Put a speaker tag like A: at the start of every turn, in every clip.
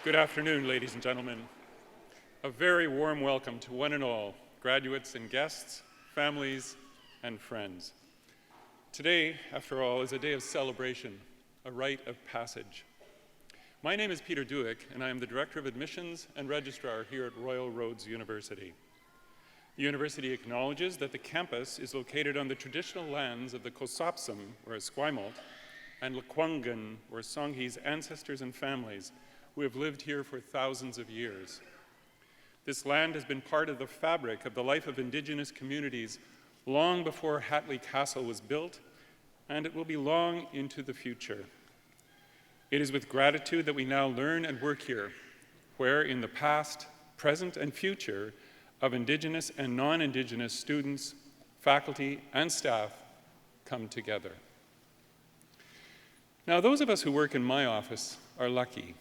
A: Good afternoon, ladies and gentlemen. A very warm welcome to one and all, graduates and guests, families and friends. Today, after all, is a day of celebration, a rite of passage. My name is Peter Duick, and I am the Director of Admissions and Registrar here at Royal Roads University. The university acknowledges that the campus is located on the traditional lands of the Kosapsum, or Esquimalt, and Lekwungen, or Songhees ancestors and families who have lived here for thousands of years. This land has been part of the fabric of the life of Indigenous communities long before Hatley Castle was built, and it will be long into the future. It is with gratitude that we now learn and work here, where in the past, present, and future of Indigenous and non-Indigenous students, faculty, and staff come together. Now, those of us who work in my office are lucky.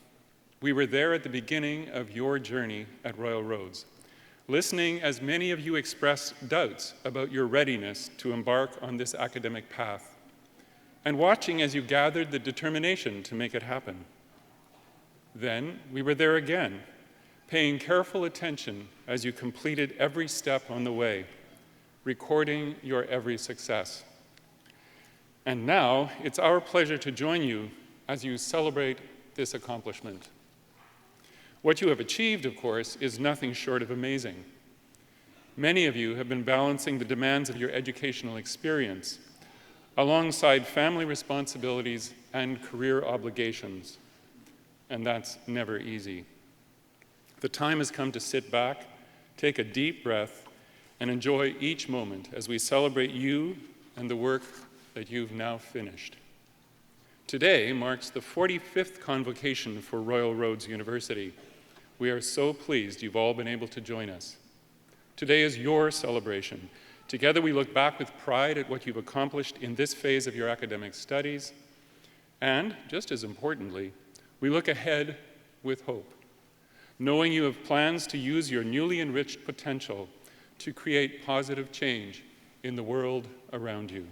A: We were there at the beginning of your journey at Royal Roads, listening as many of you expressed doubts about your readiness to embark on this academic path, and watching as you gathered the determination to make it happen. Then we were there again, paying careful attention as you completed every step on the way, recording your every success. And now it's our pleasure to join you as you celebrate this accomplishment. What you have achieved, of course, is nothing short of amazing. Many of you have been balancing the demands of your educational experience alongside family responsibilities and career obligations, and that's never easy. The time has come to sit back, take a deep breath, and enjoy each moment as we celebrate you and the work that you've now finished. Today marks the 45th Convocation for Royal Roads University. We are so pleased you've all been able to join us. Today is your celebration. Together we look back with pride at what you've accomplished in this phase of your academic studies, and, just as importantly, we look ahead with hope, knowing you have plans to use your newly enriched potential to create positive change in the world around you.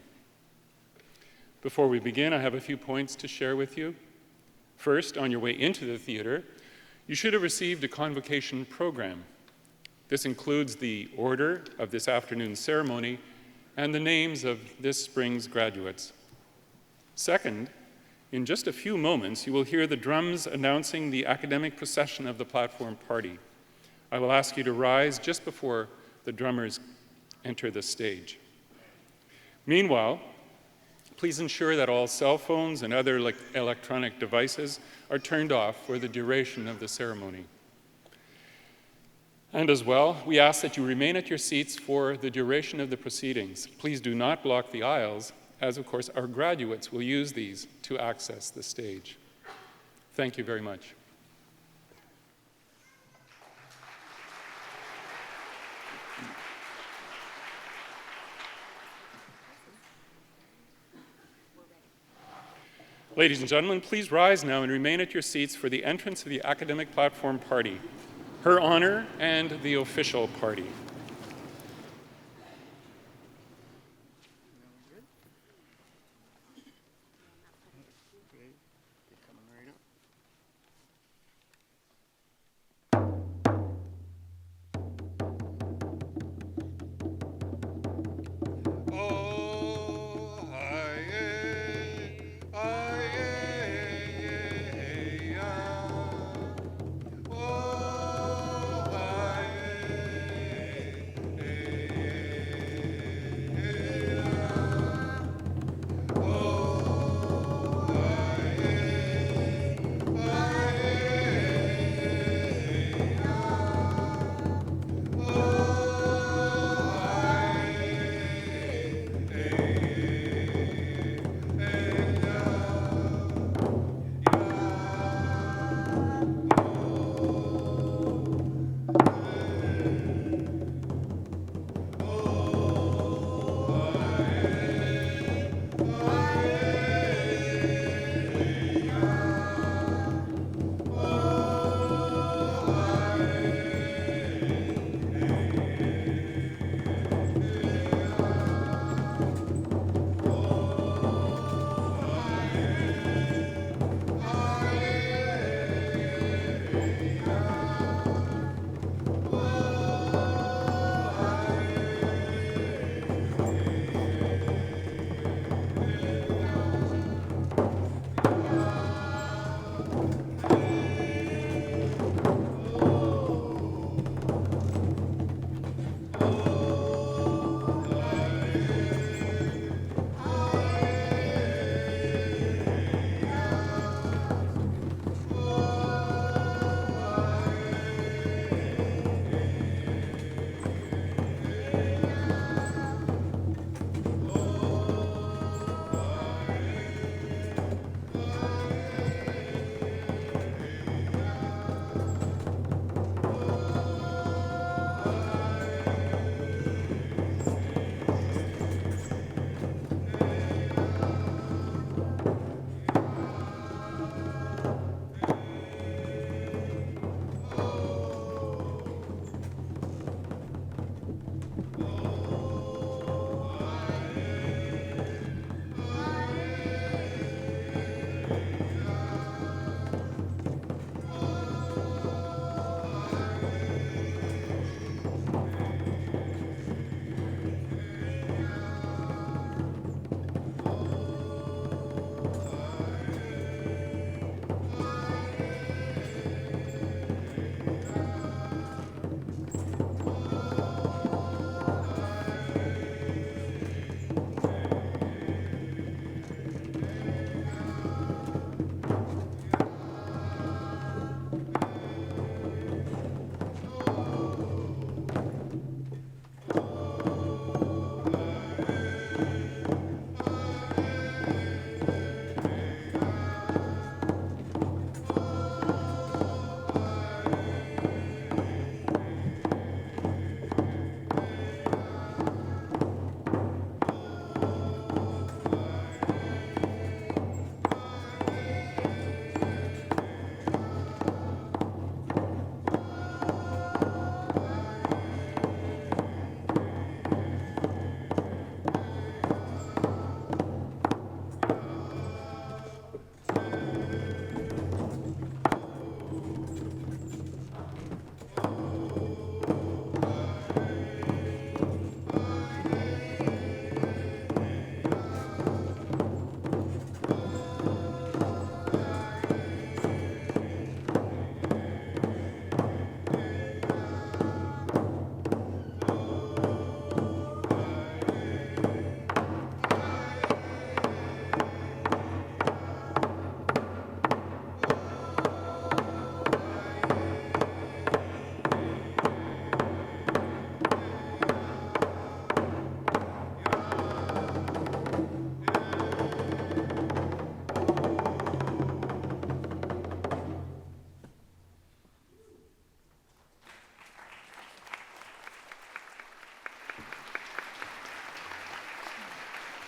A: Before we begin, I have a few points to share with you. First, on your way into the theater, you should have received a convocation program. This includes the order of this afternoon's ceremony and the names of this spring's graduates. Second, in just a few moments, you will hear the drums announcing the academic procession of the platform party. I will ask you to rise just before the drummers enter the stage. Meanwhile, please ensure that all cell phones and other electronic devices are turned off for the duration of the ceremony. And as well, we ask that you remain at your seats for the duration of the proceedings. Please do not block the aisles, as of course our graduates will use these to access the stage. Thank you very much. Ladies and gentlemen, please rise now and remain at your seats for the entrance of the academic platform party, Her Honor and the official party.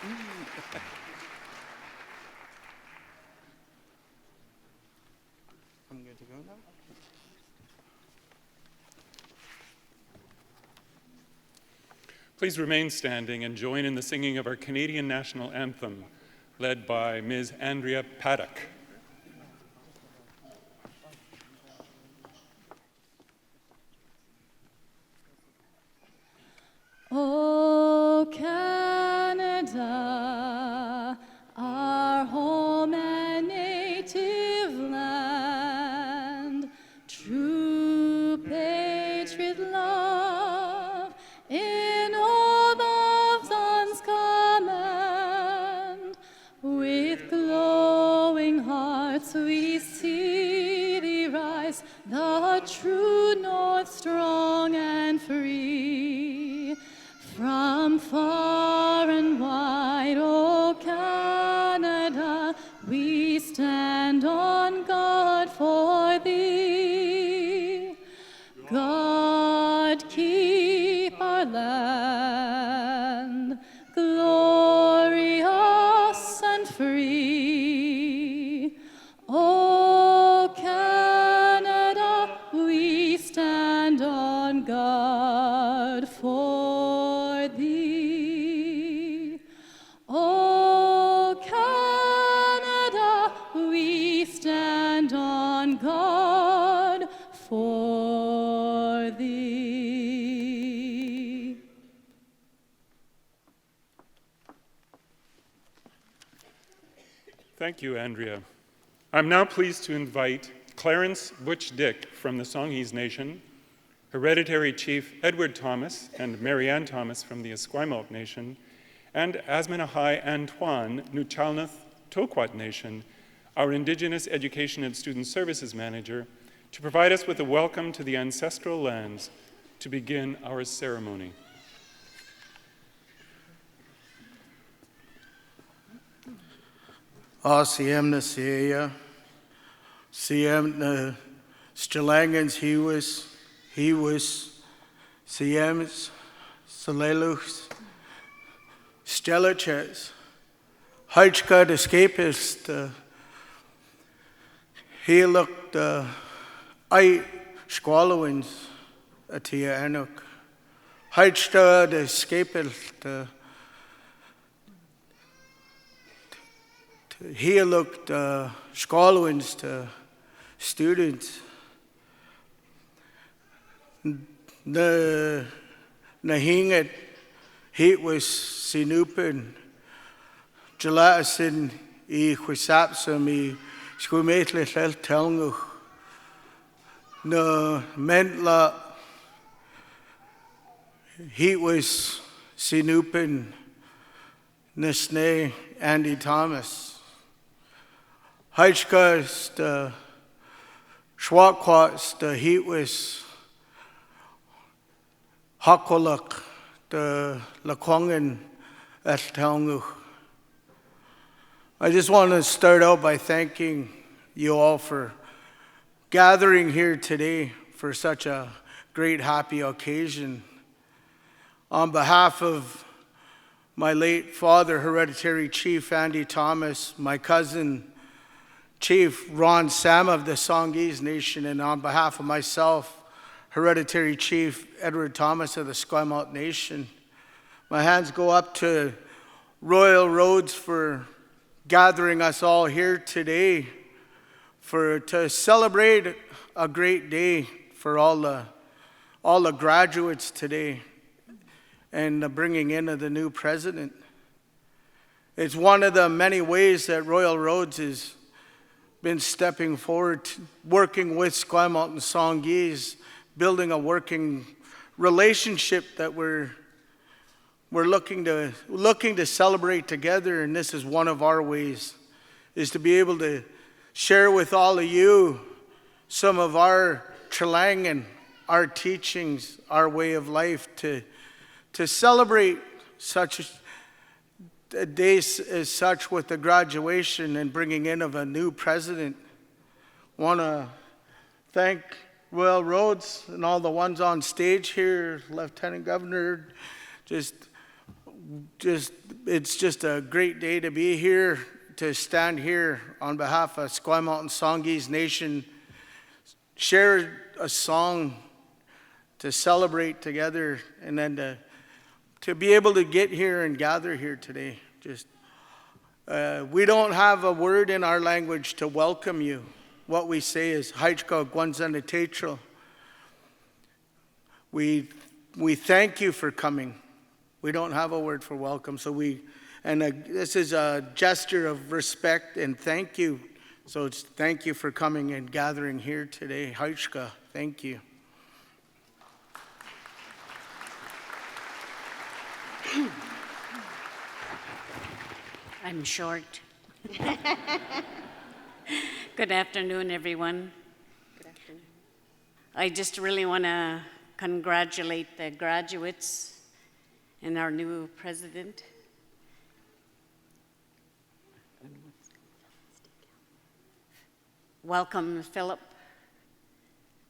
B: I'm good to go now.
A: Please remain standing and join in the singing of our Canadian national anthem, led by Ms. Andrea Paddock.
C: O Canada, our home and native land, true patriot love in all of God's command. With glowing hearts we see thee rise, the true north strong and free. From far and wide, O Canada, we stand on guard for thee. God keep our land glorious and free. O Canada, we stand on guard for thee. O Canada, we stand on guard for thee.
A: Thank you, Andrea. I'm now pleased to invite Clarence Butch Dick from the Songhees Nation, Hereditary Chief Edward Thomas and Marianne Thomas from the Esquimalt Nation, and Asmanahai Antoine Nuchalnath Toquat Nation, our Indigenous Education and Student Services Manager, to provide us with a welcome to the ancestral lands to begin our ceremony.
B: Siem na Seya, Siem na Stilangans he was, Siems, Salelus, Steliches, Heichka the escapist, he looked, I squallowins, Atia Anuk, Heichka the escapist, he looked scholars to students. The nahingat he was sinupin jalasin I chwisapsam I squimetle telnguch na mentla he was sinupin Nisne Andy Thomas. Heichkas the Schwakwats the heat was Hakolak the Lakongan at Telnguch. I just want to start out by thanking you all for gathering here today for such a great happy occasion. On behalf of my late father, Hereditary Chief Andy Thomas, my cousin, Chief Ron Sam of the Songhees Nation, and on behalf of myself, Hereditary Chief Edward Thomas of the Esquimalt Nation, my hands go up to Royal Roads for gathering us all here today to celebrate a great day for all the graduates today and the bringing in of the new president. It's one of the many ways that Royal Roads has been stepping forward, working with Esquimalt and Songhees, building a working relationship that we're looking to celebrate together. And this is one of our ways, is to be able to share with all of you some of our Chilangan, our teachings, our way of life, to celebrate such a day as such with the graduation and bringing in of a new president. Want to thank Royal Roads and all the ones on stage here, Lieutenant Governor, just it's just a great day to be here, to stand here on behalf of Squam Mountain Songhees Nation, share a song to celebrate together, and then to be able to get here and gather here today. We don't have a word in our language to welcome you. What we say is Haichka Gwanzana Tetro. We thank you for coming. We don't have a word for welcome, this is a gesture of respect and thank you. So thank you for coming and gathering here today. Haichka, thank you.
D: I'm short. Good afternoon, everyone. Good afternoon. I just really want to congratulate the graduates and our new president. Welcome, Philip,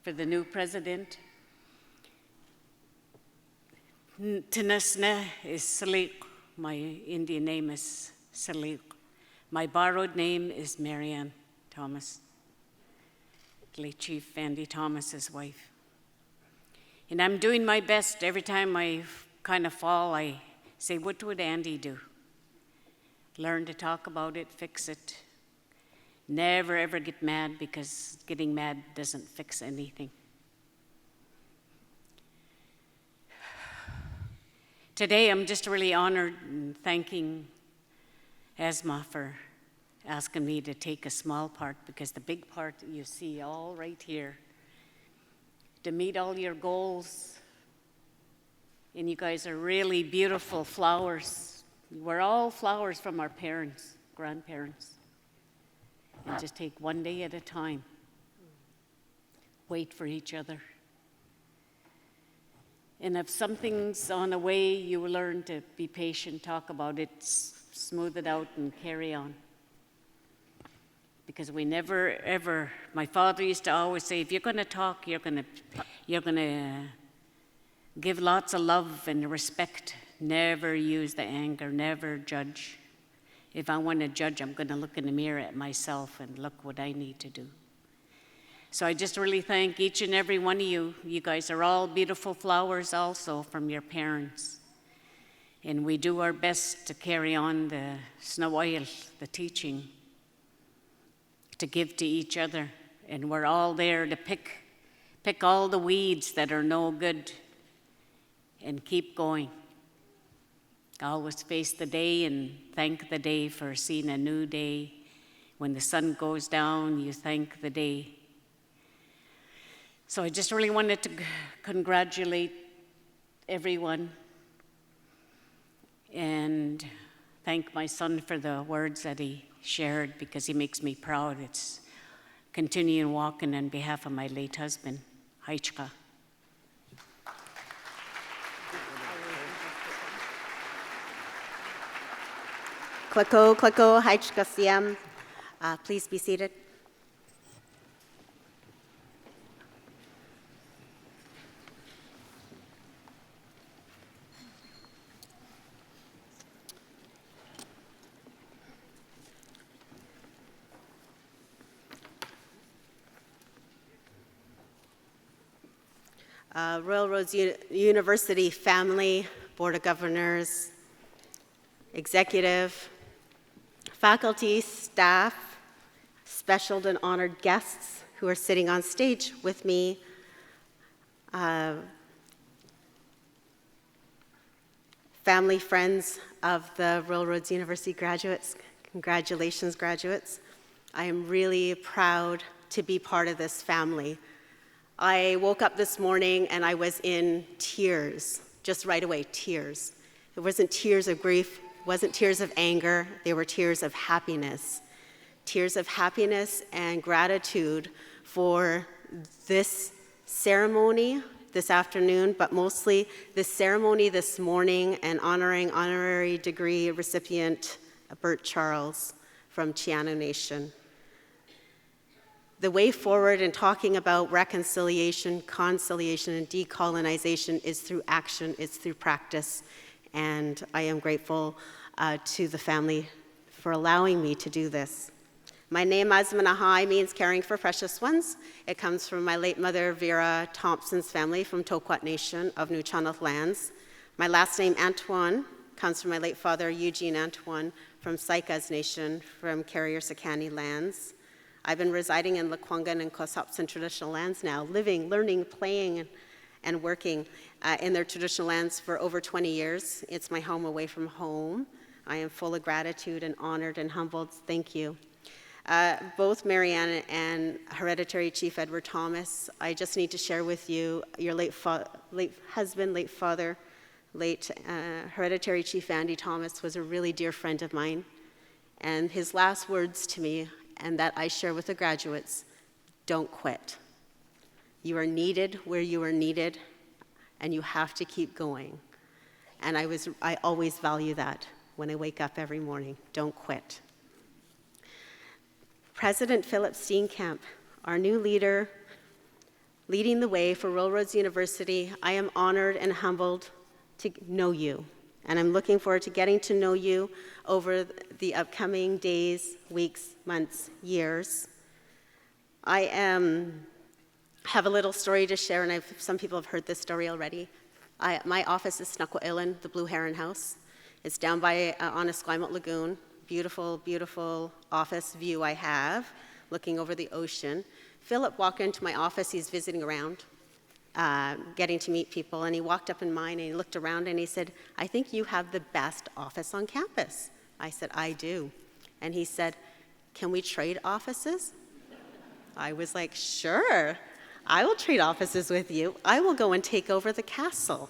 D: for the new president. Tinasna is Salik. My Indian name is Salik. My borrowed name is Marianne Thomas, late Chief Andy Thomas's wife. And I'm doing my best. Every time I kind of fall, I say, what would Andy do? Learn to talk about it, fix it. Never ever get mad, because getting mad doesn't fix anything. Today, I'm just really honored and thanking Asma for asking me to take a small part, because the big part you see all right here, to meet all your goals. And you guys are really beautiful flowers. We're all flowers from our parents, grandparents. And just take one day at a time. Wait for each other. And if something's on the way, you learn to be patient, talk about it, smooth it out, and carry on. Because we never, ever, my father used to always say, if you're going to talk, you're going to give lots of love and respect. Never use the anger, never judge. If I want to judge, I'm going to look in the mirror at myself and look what I need to do. So I just really thank each and every one of you. You guys are all beautiful flowers also from your parents. And we do our best to carry on the snow oil, the teaching, to give to each other. And we're all there to pick all the weeds that are no good and keep going. Always face the day and thank the day for seeing a new day. When the sun goes down, you thank the day. So I just really wanted to congratulate everyone and thank my son for the words that he shared, because he makes me proud. It's continuing walking on behalf of my late husband, Haichka.
E: Kleko, Haichka Siam. Please be seated. Royal Roads University family, Board of Governors, executive, faculty, staff, special and honored guests who are sitting on stage with me, family, friends of the Royal Roads University graduates. Congratulations, graduates. I am really proud to be part of this family. I woke up this morning and I was in tears, just right away, tears. It wasn't tears of grief, it wasn't tears of anger, they were tears of happiness. Tears of happiness and gratitude for this ceremony this afternoon, but mostly this ceremony this morning and honoring honorary degree recipient Bert Charles from Chiano Nation. The way forward in talking about reconciliation, conciliation, and decolonization is through action, it's through practice. and I am grateful to the family for allowing me to do this. My name, Asmanahai, means caring for precious ones. It comes from my late mother, Vera Thompson's family from Toquat Nation of New Chanoth lands. My last name, Antoine, comes from my late father, Eugene Antoine, from Saikaz Nation from Carrier-Sakani lands. I've been residing in Lekwungen and Kosopson traditional lands now, living, learning, playing, and working in their traditional lands for over 20 years. It's my home away from home. I am full of gratitude and honored and humbled. Thank you. Both Marianne and Hereditary Chief Edward Thomas, I just need to share with you, your late husband, late father, late Hereditary Chief Andy Thomas was a really dear friend of mine. And his last words to me, and that I share with the graduates, don't quit. You are needed where you are needed, and you have to keep going. And I always value that when I wake up every morning. Don't quit. President Philip Steenkamp, our new leader, leading the way for Royal Roads University, I am honored and humbled to know you. And I'm looking forward to getting to know you over the upcoming days, weeks, months, years. I have a little story to share, and some people have heard this story already. My office is Snuckle-Illen, the Blue Heron House. It's down by on Esquimalt Lagoon. Beautiful, beautiful office view I have, looking over the ocean. Philip walked into my office. He's visiting around, getting to meet people, and he walked up in mine, and he looked around, and he said, I think you have the best office on campus. I said, I do. And he said, can we trade offices? I was like, sure. I will trade offices with you. I will go and take over the castle.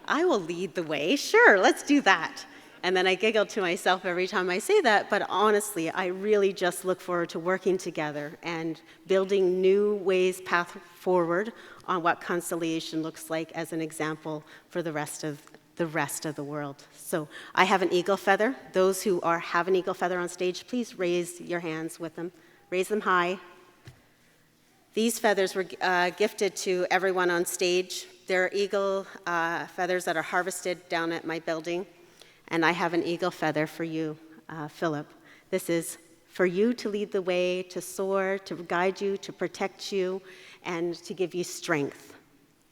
E: I will lead the way. Sure, let's do that. And then I giggle to myself every time I say that, but honestly, I really just look forward to working together and building new ways, path forward on what conciliation looks like as an example for the rest of the world. So I have an eagle feather. Those who have an eagle feather on stage, please raise your hands with them. Raise them high. These feathers were gifted to everyone on stage. They're eagle feathers that are harvested down at my building. And I have an eagle feather for you, Philip. This is for you to lead the way, to soar, to guide you, to protect you, and to give you strength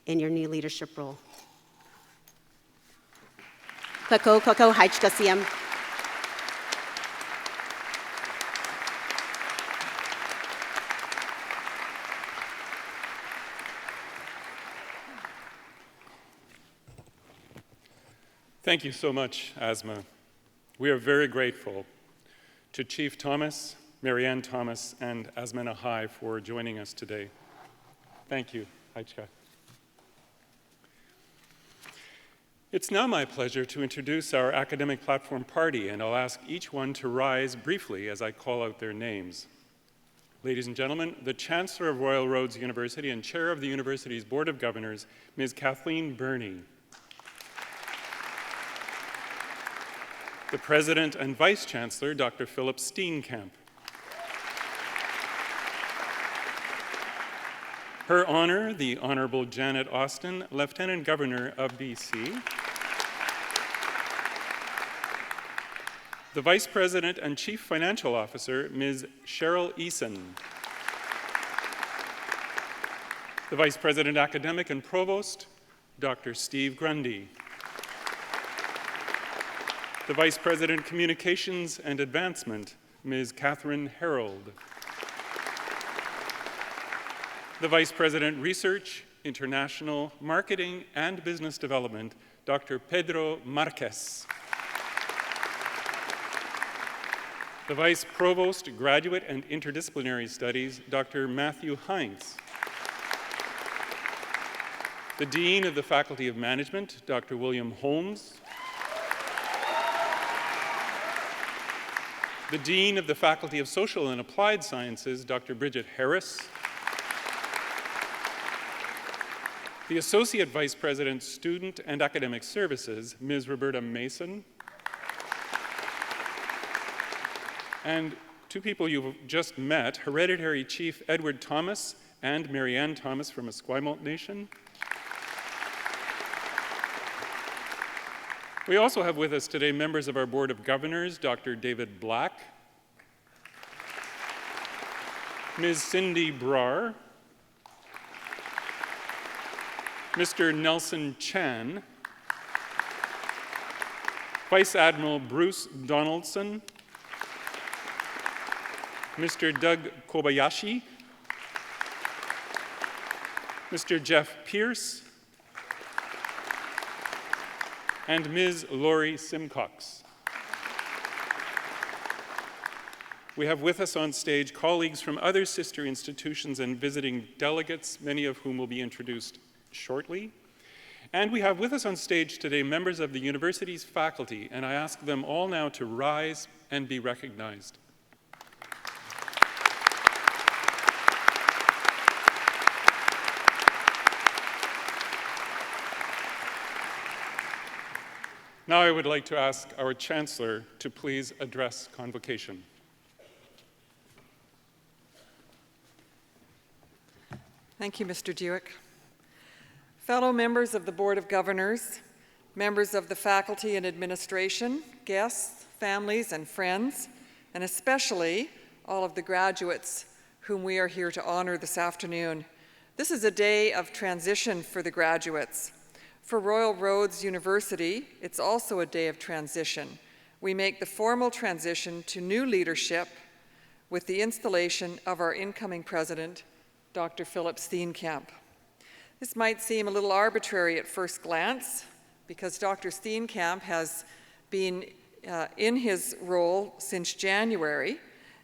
E: in your new leadership role. Kako, kako, haichkasiyam.
A: Thank you so much, Asma. We are very grateful to Chief Thomas, Marianne Thomas, and Asmanahai for joining us today. Thank you, Haichka. It's now my pleasure to introduce our academic platform party, and I'll ask each one to rise briefly as I call out their names. Ladies and gentlemen, the Chancellor of Royal Roads University and Chair of the University's Board of Governors, Ms. Kathleen Burney. The President and Vice-Chancellor, Dr. Philip Steenkamp. Her Honor, the Honorable Janet Austin, Lieutenant Governor of BC. The Vice President and Chief Financial Officer, Ms. Cheryl Eason. The Vice President Academic and Provost, Dr. Steve Grundy. The Vice President Communications and Advancement, Ms. Catherine Harold. The Vice President Research, International Marketing and Business Development, Dr. Pedro Marquez. The Vice Provost, Graduate and Interdisciplinary Studies, Dr. Matthew Heinz. The Dean of the Faculty of Management, Dr. William Holmes. The Dean of the Faculty of Social and Applied Sciences, Dr. Bridget Harris. The Associate Vice President, Student and Academic Services, Ms. Roberta Mason. And two people you've just met, Hereditary Chief Edward Thomas and Marianne Thomas from Esquimalt Nation. We also have with us today members of our Board of Governors, Dr. David Black, Ms. Cindy Brar, Mr. Nelson Chan, Vice Admiral Bruce Donaldson, Mr. Doug Kobayashi, Mr. Jeff Pierce, and Ms. Lori Simcox. We have with us on stage colleagues from other sister institutions and visiting delegates, many of whom will be introduced shortly. And we have with us on stage today members of the university's faculty, and I ask them all now to rise and be recognized. Now I would like to ask our Chancellor to please address Convocation.
F: Thank you, Mr. Dewick. Fellow members of the Board of Governors, members of the faculty and administration, guests, families, and friends, and especially all of the graduates whom we are here to honor this afternoon. This is a day of transition for the graduates. For Royal Roads University, it's also a day of transition. We make the formal transition to new leadership with the installation of our incoming president, Dr. Philip Steenkamp. This might seem a little arbitrary at first glance because Dr. Steenkamp has been in his role since January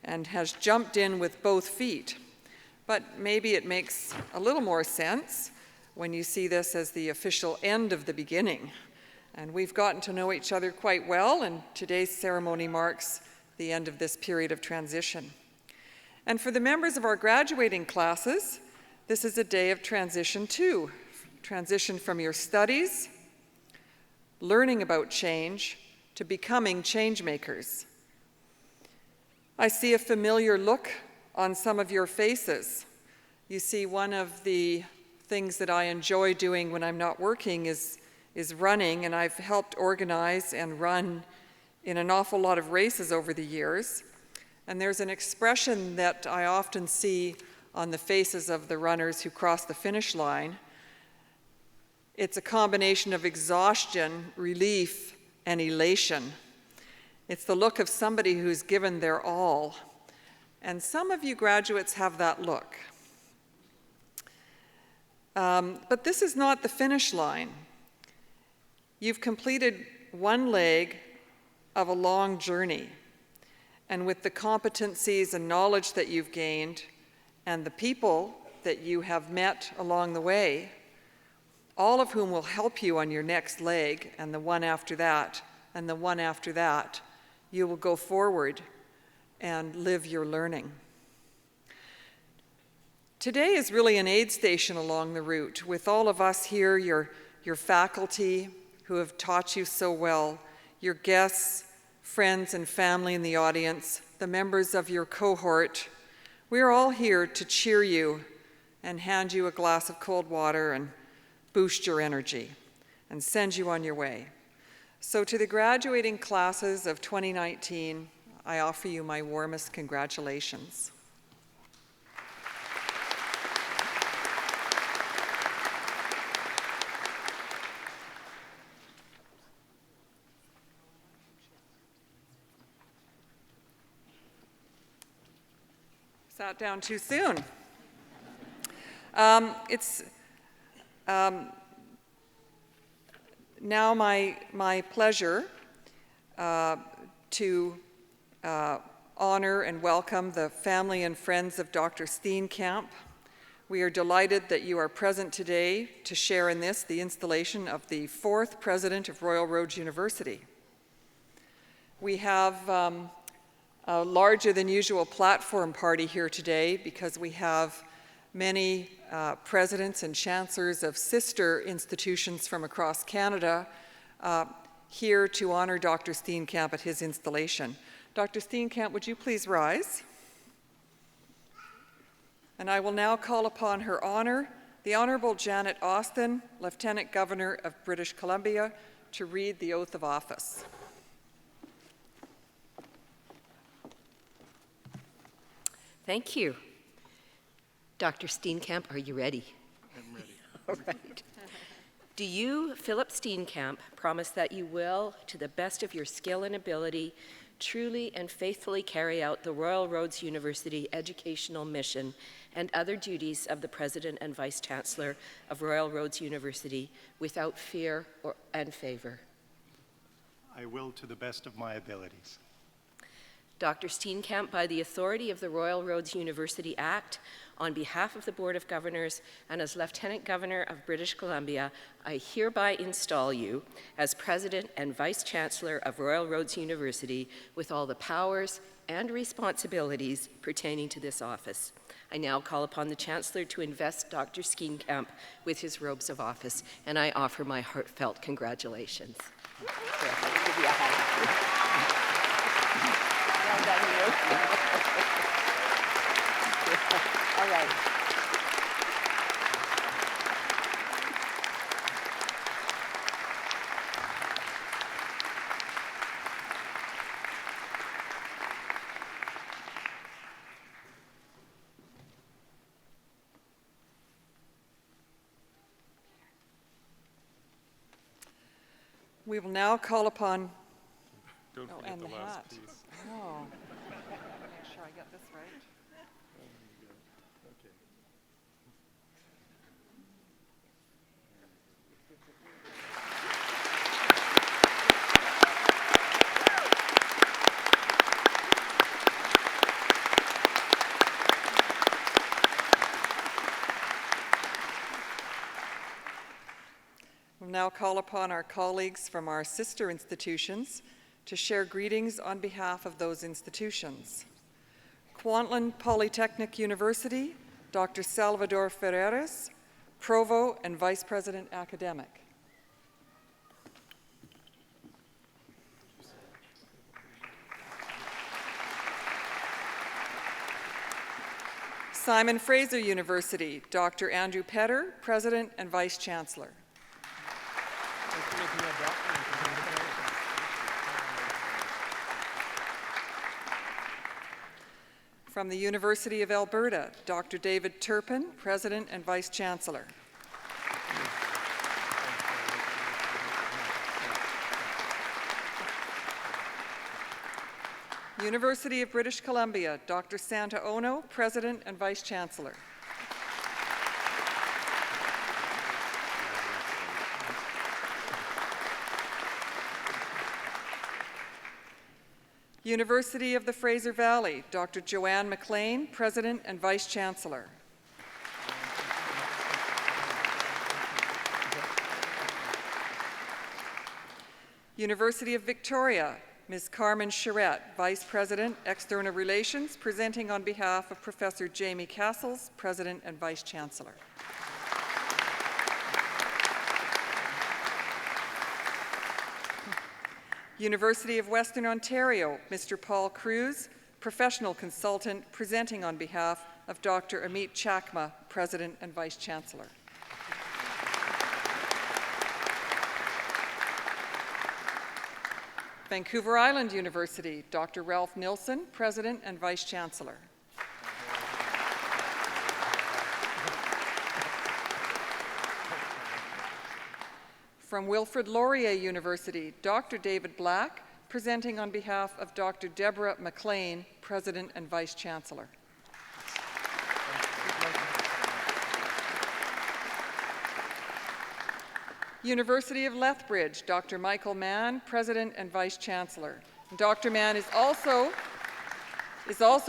F: and has jumped in with both feet. But maybe it makes a little more sense when you see this as the official end of the beginning. And we've gotten to know each other quite well, and today's ceremony marks the end of this period of transition. And for the members of our graduating classes, this is a day of transition too. Transition from your studies, learning about change, to becoming change makers. I see a familiar look on some of your faces. You see, one of the things that I enjoy doing when I'm not working is running, and I've helped organize and run in an awful lot of races over the years. And there's an expression that I often see on the faces of the runners who cross the finish line. It's a combination of exhaustion, relief, and elation. It's the look of somebody who's given their all. And some of you graduates have that look. But this is not the finish line. You've completed one leg of a long journey. And with the competencies and knowledge that you've gained and the people that you have met along the way, all of whom will help you on your next leg and the one after that and the one after that, you will go forward and live your learning. Today is really an aid station along the route with all of us here, your faculty who have taught you so well, your guests, friends and family in the audience, the members of your cohort. We are all here to cheer you and hand you a glass of cold water and boost your energy and send you on your way. So to the graduating classes of 2019, I offer you my warmest congratulations. Sat down too soon. It's now my pleasure to honor and welcome the family and friends of Dr. Steenkamp. We are delighted that you are present today to share in this, the installation of the 4th president of Royal Roads University. We have a larger than usual platform party here today because we have many presidents and chancellors of sister institutions from across Canada here to honor Dr. Steenkamp at his installation. Dr. Steenkamp, would you please rise? And I will now call upon Her Honor, the Honorable Janet Austin, Lieutenant Governor of British Columbia, to read the oath of office.
G: Thank you. Dr. Steenkamp, are you ready?
B: I'm ready.
G: All right. Do you, Philip Steenkamp, promise that you will, to the best of your skill and ability, truly and faithfully carry out the Royal Roads University educational mission and other duties of the President and Vice-Chancellor of Royal Roads University without fear and favor?
H: I will to the best of my abilities.
G: Dr. Steenkamp, by the authority of the Royal Roads University Act, on behalf of the Board of Governors and as Lieutenant Governor of British Columbia, I hereby install you as President and Vice-Chancellor of Royal Roads University with all the powers and responsibilities pertaining to this office. I now call upon the Chancellor to invest Dr. Steenkamp with his robes of office, and I offer my heartfelt congratulations. Give you a hug. Well done, you. All right.
F: We will now call upon.
A: Don't forget
F: and
A: the
F: the
A: last
F: hat.
A: piece.
F: Oh. Make sure I get this right. We'll now call upon our colleagues from our sister institutions to share greetings on behalf of those institutions. Kwantlen Polytechnic University, Dr. Salvador Ferreras, Provost and Vice President Academic. Simon Fraser University, Dr. Andrew Petter, President and Vice Chancellor. From the University of Alberta, Dr. David Turpin, President and Vice Chancellor. University of British Columbia, Dr. Santa Ono, President and Vice Chancellor. University of the Fraser Valley, Dr. Joanne McLean, President and Vice Chancellor. University of Victoria, Ms. Carmen Charette, Vice President, External Relations, presenting on behalf of Professor Jamie Castles, President and Vice Chancellor. University of Western Ontario, Mr. Paul Cruz, Professional Consultant, presenting on behalf of Dr. Amit Chakma, President and Vice Chancellor. Vancouver Island University, Dr. Ralph Nilsson, President and Vice Chancellor. From Wilfrid Laurier University, Dr. David Black, presenting on behalf of Dr. Deborah McLean, President and Vice Chancellor. University of Lethbridge, Dr. Michael Mann, President and Vice Chancellor. And Dr. Mann is also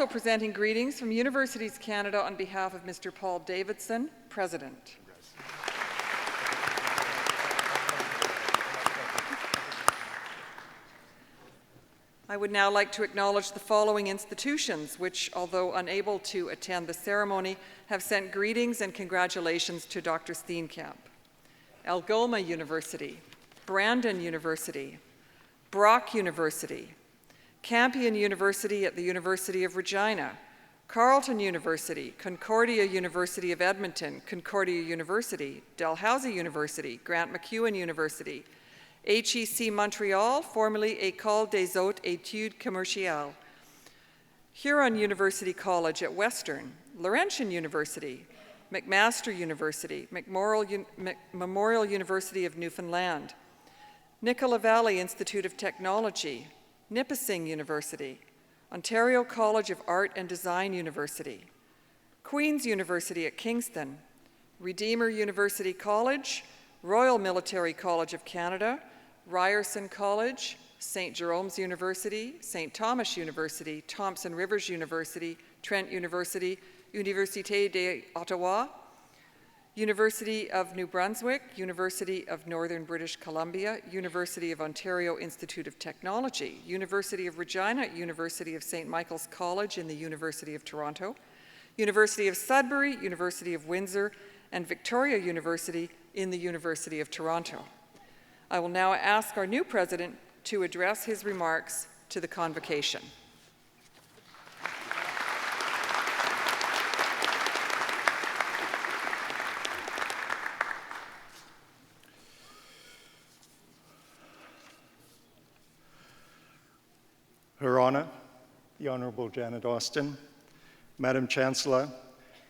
F: presenting greetings from Universities Canada on behalf of Mr. Paul Davidson, President. I would now like to acknowledge the following institutions, which, although unable to attend the ceremony, have sent greetings and congratulations to Dr. Steenkamp. Algoma University, Brandon University, Brock University, Campion University at the University of Regina, Carleton University, Concordia University of Edmonton, Concordia University, Dalhousie University, Grant MacEwan University, HEC Montreal, formerly École des Hautes Études Commerciales, Huron University College at Western, Laurentian University, McMaster University, Memorial University of Newfoundland, Nicola Valley Institute of Technology, Nipissing University, Ontario College of Art and Design University, Queen's University at Kingston, Redeemer University College, Royal Military College of Canada, Ryerson College, St. Jerome's University, St. Thomas University, Thompson Rivers University, Trent University, Université d'Ottawa, University of New Brunswick, University of Northern British Columbia, University of Ontario Institute of Technology, University of Regina, University of St. Michael's College in the University of Toronto, University of Sudbury, University of Windsor, and Victoria University in the University of Toronto. I will now ask our new president to address his remarks to the Convocation.
H: Her Honor, the Honorable Janet Austin, Madam Chancellor,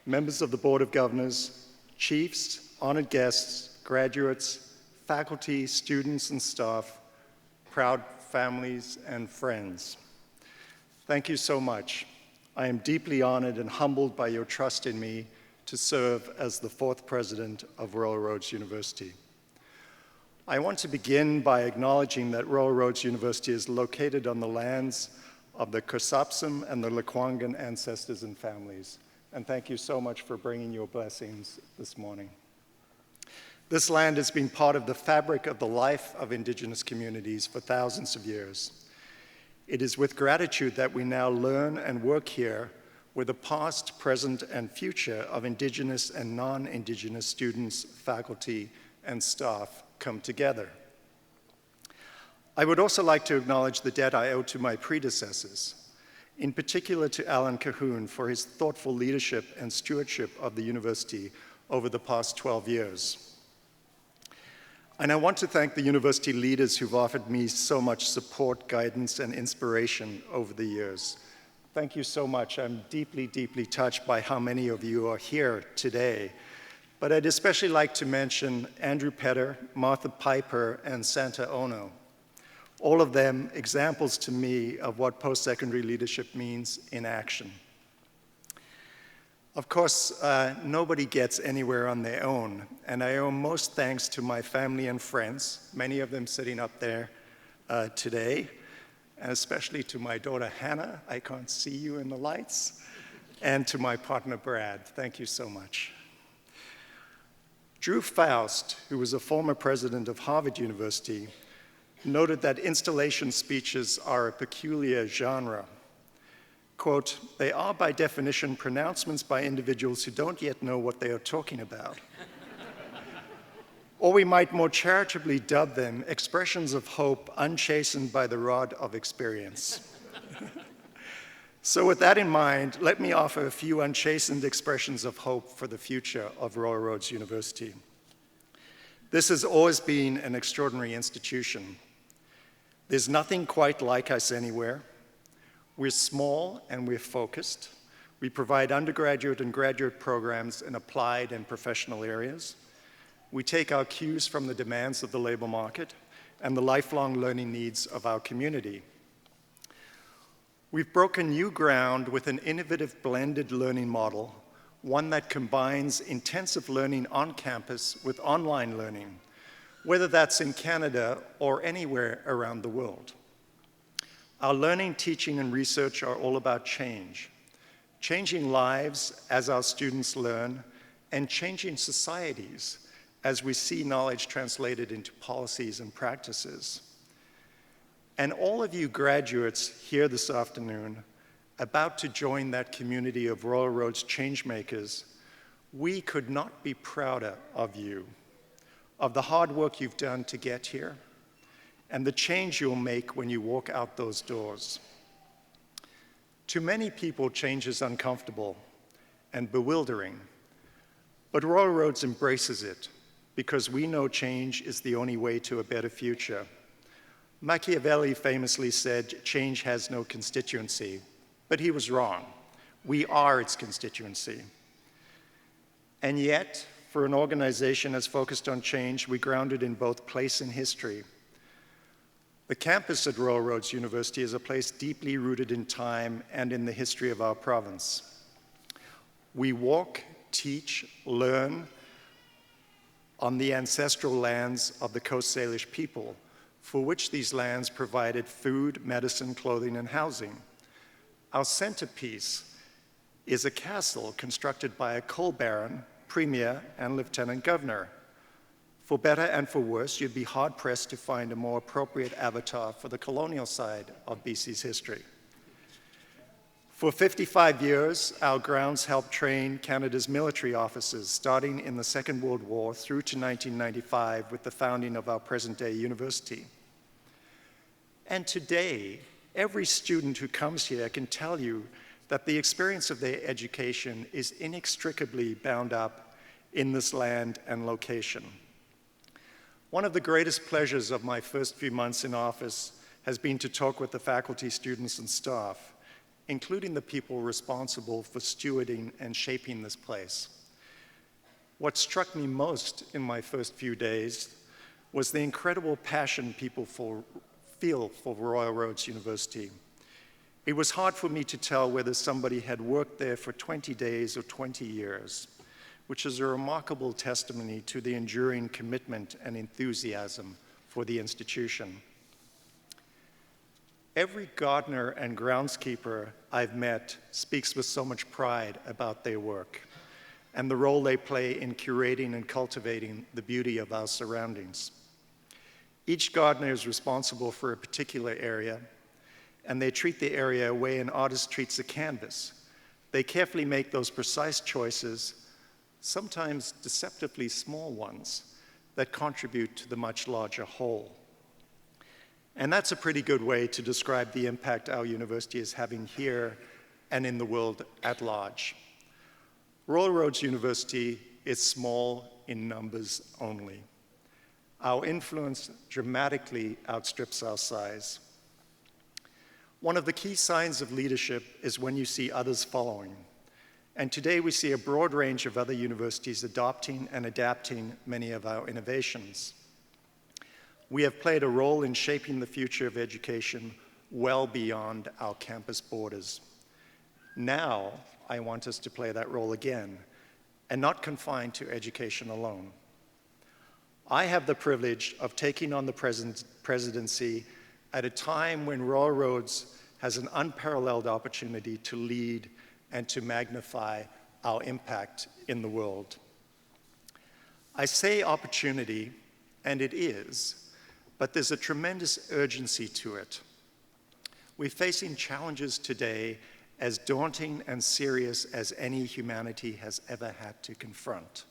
H: members of the Board of Governors, chiefs, honored guests, graduates, faculty, students, and staff, proud families, and friends. Thank you so much. I am deeply honored and humbled by your trust in me to serve as the fourth president of Royal Roads University. I want to begin by acknowledging that Royal Roads University is located on the lands of the Kusapsum and the Lekwungen ancestors and families. And thank you so much for bringing your blessings this morning. This land has been part of the fabric of the life of Indigenous communities for thousands of years. It is with gratitude that we now learn and work here where the past, present, and future of Indigenous and non-Indigenous students, faculty, and staff come together. I would also like to acknowledge the debt I owe to my predecessors, in particular to Alan Cahoon for his thoughtful leadership and stewardship of the university over the past 12 years. And I want to thank the university leaders who've offered me so much support, guidance, and inspiration over the years. Thank you so much. I'm deeply, deeply touched by how many of you are here today. But I'd especially like to mention Andrew Petter, Martha Piper, and Santa Ono. All of them examples to me of what post-secondary leadership means in action. Of course, nobody gets anywhere on their own, and I owe most thanks to my family and friends, many of them sitting up there today, and especially to my daughter Hannah, I can't see you in the lights, and to my partner Brad. Thank you so much. Drew Faust, who was a former president of Harvard University, noted that installation speeches are a peculiar genre. Quote, "They are by definition pronouncements by individuals who don't yet know what they are talking about." Or we might more charitably dub them expressions of hope unchastened by the rod of experience. So with that in mind, let me offer a few unchastened expressions of hope for the future of Royal Roads University. This has always been an extraordinary institution. There's nothing quite like us anywhere. We're small and we're focused. We provide undergraduate and graduate programs in applied and professional areas. We take our cues from the demands of the labor market and the lifelong learning needs of our community. We've broken new ground with an innovative blended learning model, one that combines intensive learning on campus with online learning, whether that's in Canada or anywhere around the world. Our learning, teaching, and research are all about change, changing lives as our students learn, and changing societies as we see knowledge translated into policies and practices. And all of you graduates here this afternoon, about to join that community of Royal Roads changemakers, we could not be prouder of you, of the hard work you've done to get here, and the change you'll make when you walk out those doors. To many people, change is uncomfortable and bewildering, but Royal Roads embraces it because we know change is the only way to a better future. Machiavelli famously said, change has no constituency, but he was wrong. We are its constituency. And yet, for an organization as focused on change, we grounded in both place and history. The campus at Royal Roads University is a place deeply rooted in time and in the history of our province. We walk, teach, learn on the ancestral lands of the Coast Salish people, for which these lands provided food, medicine, clothing, and housing. Our centerpiece is a castle constructed by a coal baron, premier, and lieutenant governor. For better and for worse, you'd be hard-pressed to find a more appropriate avatar for the colonial side of BC's history. For 55 years, our grounds helped train Canada's military officers, starting in the Second World War through to 1995 with the founding of our present-day university. And today, every student who comes here can tell you that the experience of their education is inextricably bound up in this land and location. One of the greatest pleasures of my first few months in office has been to talk with the faculty, students, and staff, including the people responsible for stewarding and shaping this place. What struck me most in my first few days was the incredible passion people feel for Royal Roads University. It was hard for me to tell whether somebody had worked there for 20 days or 20 years, which is a remarkable testimony to the enduring commitment and enthusiasm for the institution. Every gardener and groundskeeper I've met speaks with so much pride about their work and the role they play in curating and cultivating the beauty of our surroundings. Each gardener is responsible for a particular area, and they treat the area the way an artist treats a canvas. They carefully make those precise choices, sometimes deceptively small ones, that contribute to the much larger whole. And that's a pretty good way to describe the impact our university is having here and in the world at large. Royal Roads University is small in numbers only. Our influence dramatically outstrips our size. One of the key signs of leadership is when you see others following. And today we see a broad range of other universities adopting and adapting many of our innovations. We have played a role in shaping the future of education well beyond our campus borders. Now, I want us to play that role again, and not confined to education alone. I have the privilege of taking on the presidency at a time when Royal Roads has an unparalleled opportunity to lead and to magnify our impact in the world. I say opportunity, and it is, but there's a tremendous urgency to it. We're facing challenges today as daunting and serious as any humanity has ever had to confront.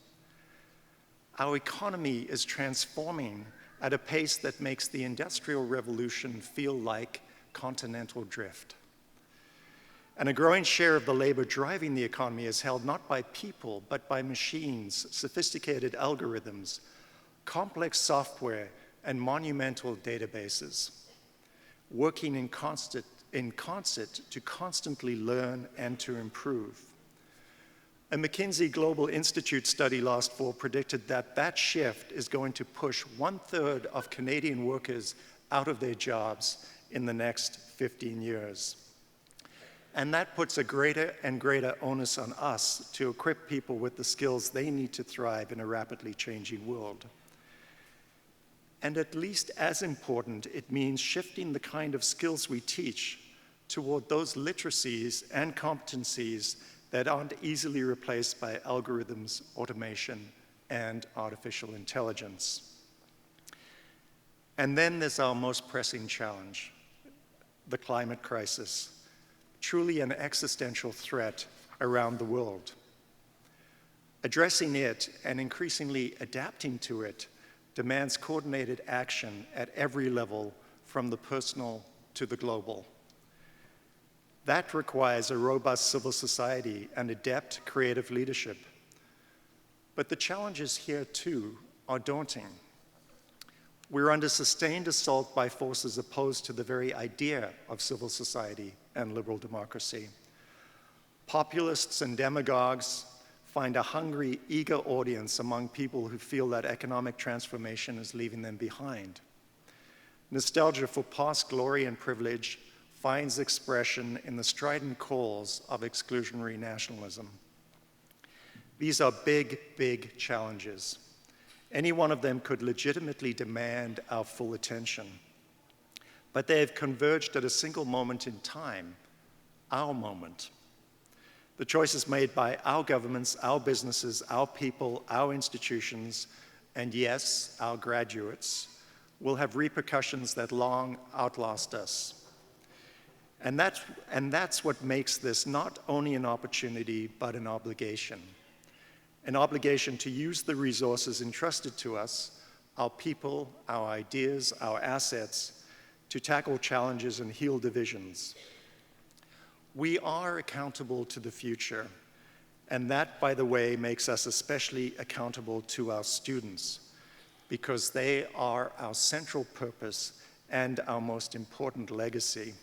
H: Our economy is transforming at a pace that makes the Industrial Revolution feel like continental drift. And a growing share of the labor driving the economy is held not by people, but by machines, sophisticated algorithms, complex software, and monumental databases, working in concert to constantly learn and to improve. A McKinsey Global Institute study last fall predicted that that shift is going to push 1/3 of Canadian workers out of their jobs in the next 15 years. And that puts a greater and greater onus on us to equip people with the skills they need to thrive in a rapidly changing world. And at least as important, it means shifting the kind of skills we teach toward those literacies and competencies that aren't easily replaced by algorithms, automation, and artificial intelligence. And then there's our most pressing challenge, the climate crisis, truly an existential threat around the world. Addressing it and increasingly adapting to it demands coordinated action at every level, from the personal to the global. That requires a robust civil society and adept creative leadership. But the challenges here, too, are daunting. We're under sustained assault by forces opposed to the very idea of civil society and liberal democracy. Populists and demagogues find a hungry, eager audience among people who feel that economic transformation is leaving them behind. Nostalgia for past glory and privilege finds expression in the strident calls of exclusionary nationalism. These are big, big challenges. Any one of them could legitimately demand our full attention. But they have converged at a single moment in time, our moment. The choices made by our governments, our businesses, our people, our institutions, and yes, our graduates, will have repercussions that long outlast us. And that's what makes this not only an opportunity, but an obligation. An obligation to use the resources entrusted to us, our people, our ideas, our assets, to tackle challenges and heal divisions. We are accountable to the future, and that, by the way, makes us especially accountable to our students, because they are our central purpose and our most important legacy.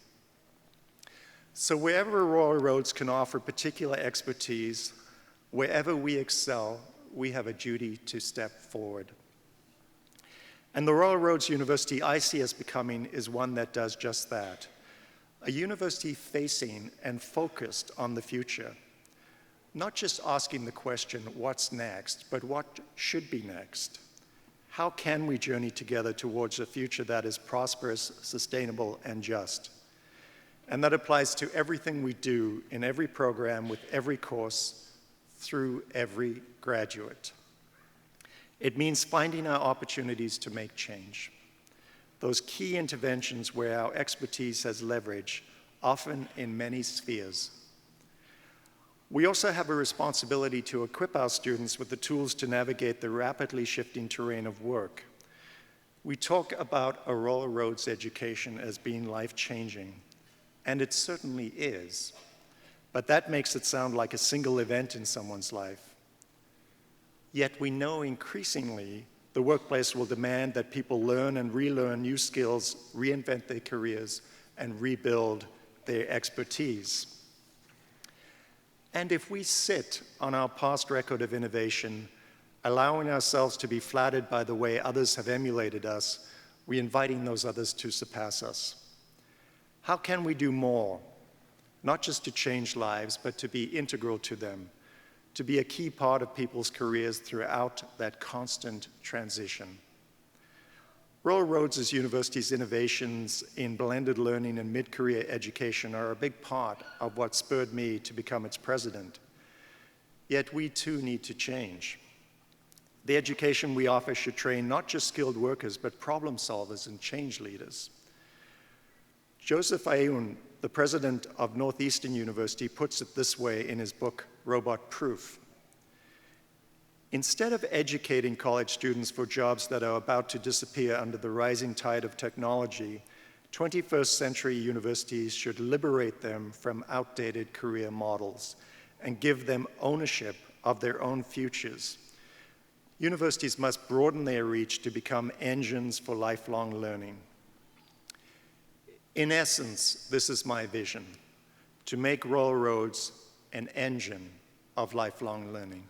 H: So wherever Royal Roads can offer particular expertise, wherever we excel, we have a duty to step forward. And the Royal Roads University I see us becoming is one that does just that. A university facing and focused on the future, not just asking the question, what's next, but what should be next? How can we journey together towards a future that is prosperous, sustainable, and just? And that applies to everything we do in every program, with every course, through every graduate. It means finding our opportunities to make change. Those key interventions where our expertise has leverage, often in many spheres. We also have a responsibility to equip our students with the tools to navigate the rapidly shifting terrain of work. We talk about a Royal Roads education as being life-changing, and it certainly is, but that makes it sound like a single event in someone's life. Yet we know increasingly the workplace will demand that people learn and relearn new skills, reinvent their careers, and rebuild their expertise. And if we sit on our past record of innovation, allowing ourselves to be flattered by the way others have emulated us, we're inviting those others to surpass us. How can we do more? Not just to change lives, but to be integral to them, to be a key part of people's careers throughout that constant transition. Royal Roads University's innovations in blended learning and mid-career education are a big part of what spurred me to become its president. Yet we too need to change. The education we offer should train not just skilled workers, but problem solvers and change leaders. Joseph Aoun, the president of Northeastern University, puts it this way in his book, Robot Proof. Instead of educating college students for jobs that are about to disappear under the rising tide of technology, 21st century universities should liberate them from outdated career models and give them ownership of their own futures. Universities must broaden their reach to become engines for lifelong learning. In essence, this is my vision, to make Royal Roads an engine of lifelong learning.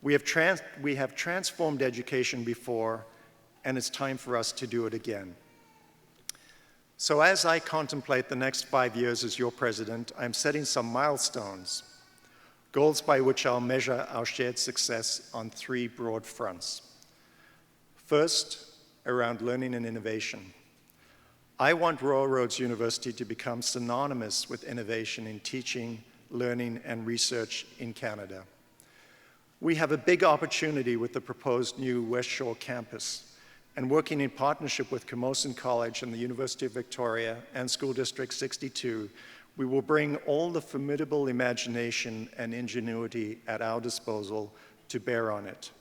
H: We have transformed education before, and it's time for us to do it again. So as I contemplate the next 5 years as your president, I'm setting some milestones, goals by which I'll measure our shared success on 3 broad fronts. First, around learning and innovation. I want Royal Roads University to become synonymous with innovation in teaching, learning, and research in Canada. We have a big opportunity with the proposed new West Shore campus, and working in partnership with Camosun College and the University of Victoria and School District 62, we will bring all the formidable imagination and ingenuity at our disposal to bear on it.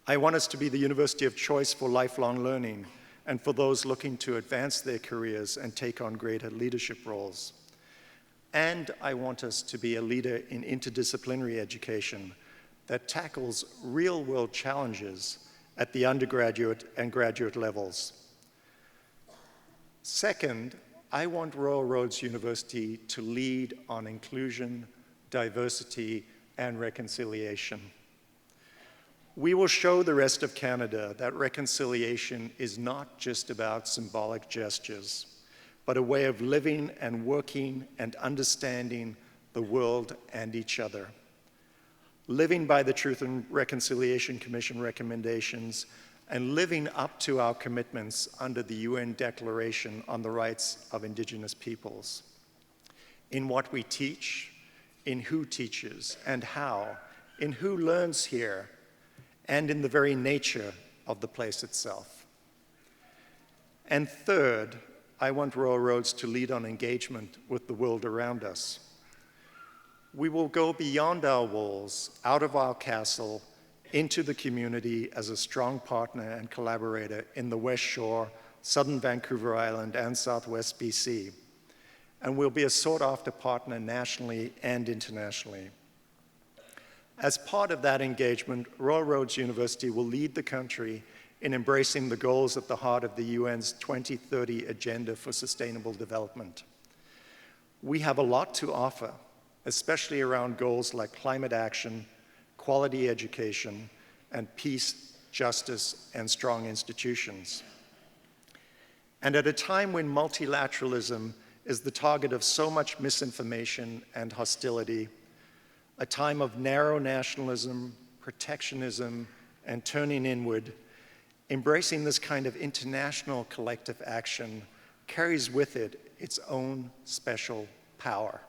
H: I want us to be the university of choice for lifelong learning and for those looking to advance their careers and take on greater leadership roles. And I want us to be a leader in interdisciplinary education, that tackles real-world challenges at the undergraduate and graduate levels. Second, I want Royal Roads University to lead on inclusion, diversity, and reconciliation. We will show the rest of Canada that reconciliation is not just about symbolic gestures, but a way of living and working and understanding the world and each other. Living by the Truth and Reconciliation Commission recommendations and living up to our commitments under the UN Declaration on the Rights of Indigenous Peoples. In what we teach, in who teaches and how, in who learns here, and in the very nature of the place itself. And third, I want Royal Roads to lead on engagement with the world around us. We will go beyond our walls, out of our castle, into the community as a strong partner and collaborator in the West Shore, Southern Vancouver Island, and Southwest BC. And we'll be a sought-after partner nationally and internationally. As part of that engagement, Royal Roads University will lead the country in embracing the goals at the heart of the UN's 2030 Agenda for Sustainable Development. We have a lot to offer, especially around goals like climate action, quality education, and peace, justice, and strong institutions. And at a time when multilateralism is the target of so much misinformation and hostility, a time of narrow nationalism, protectionism, and turning inward, embracing this kind of international collective action carries with it its own special power.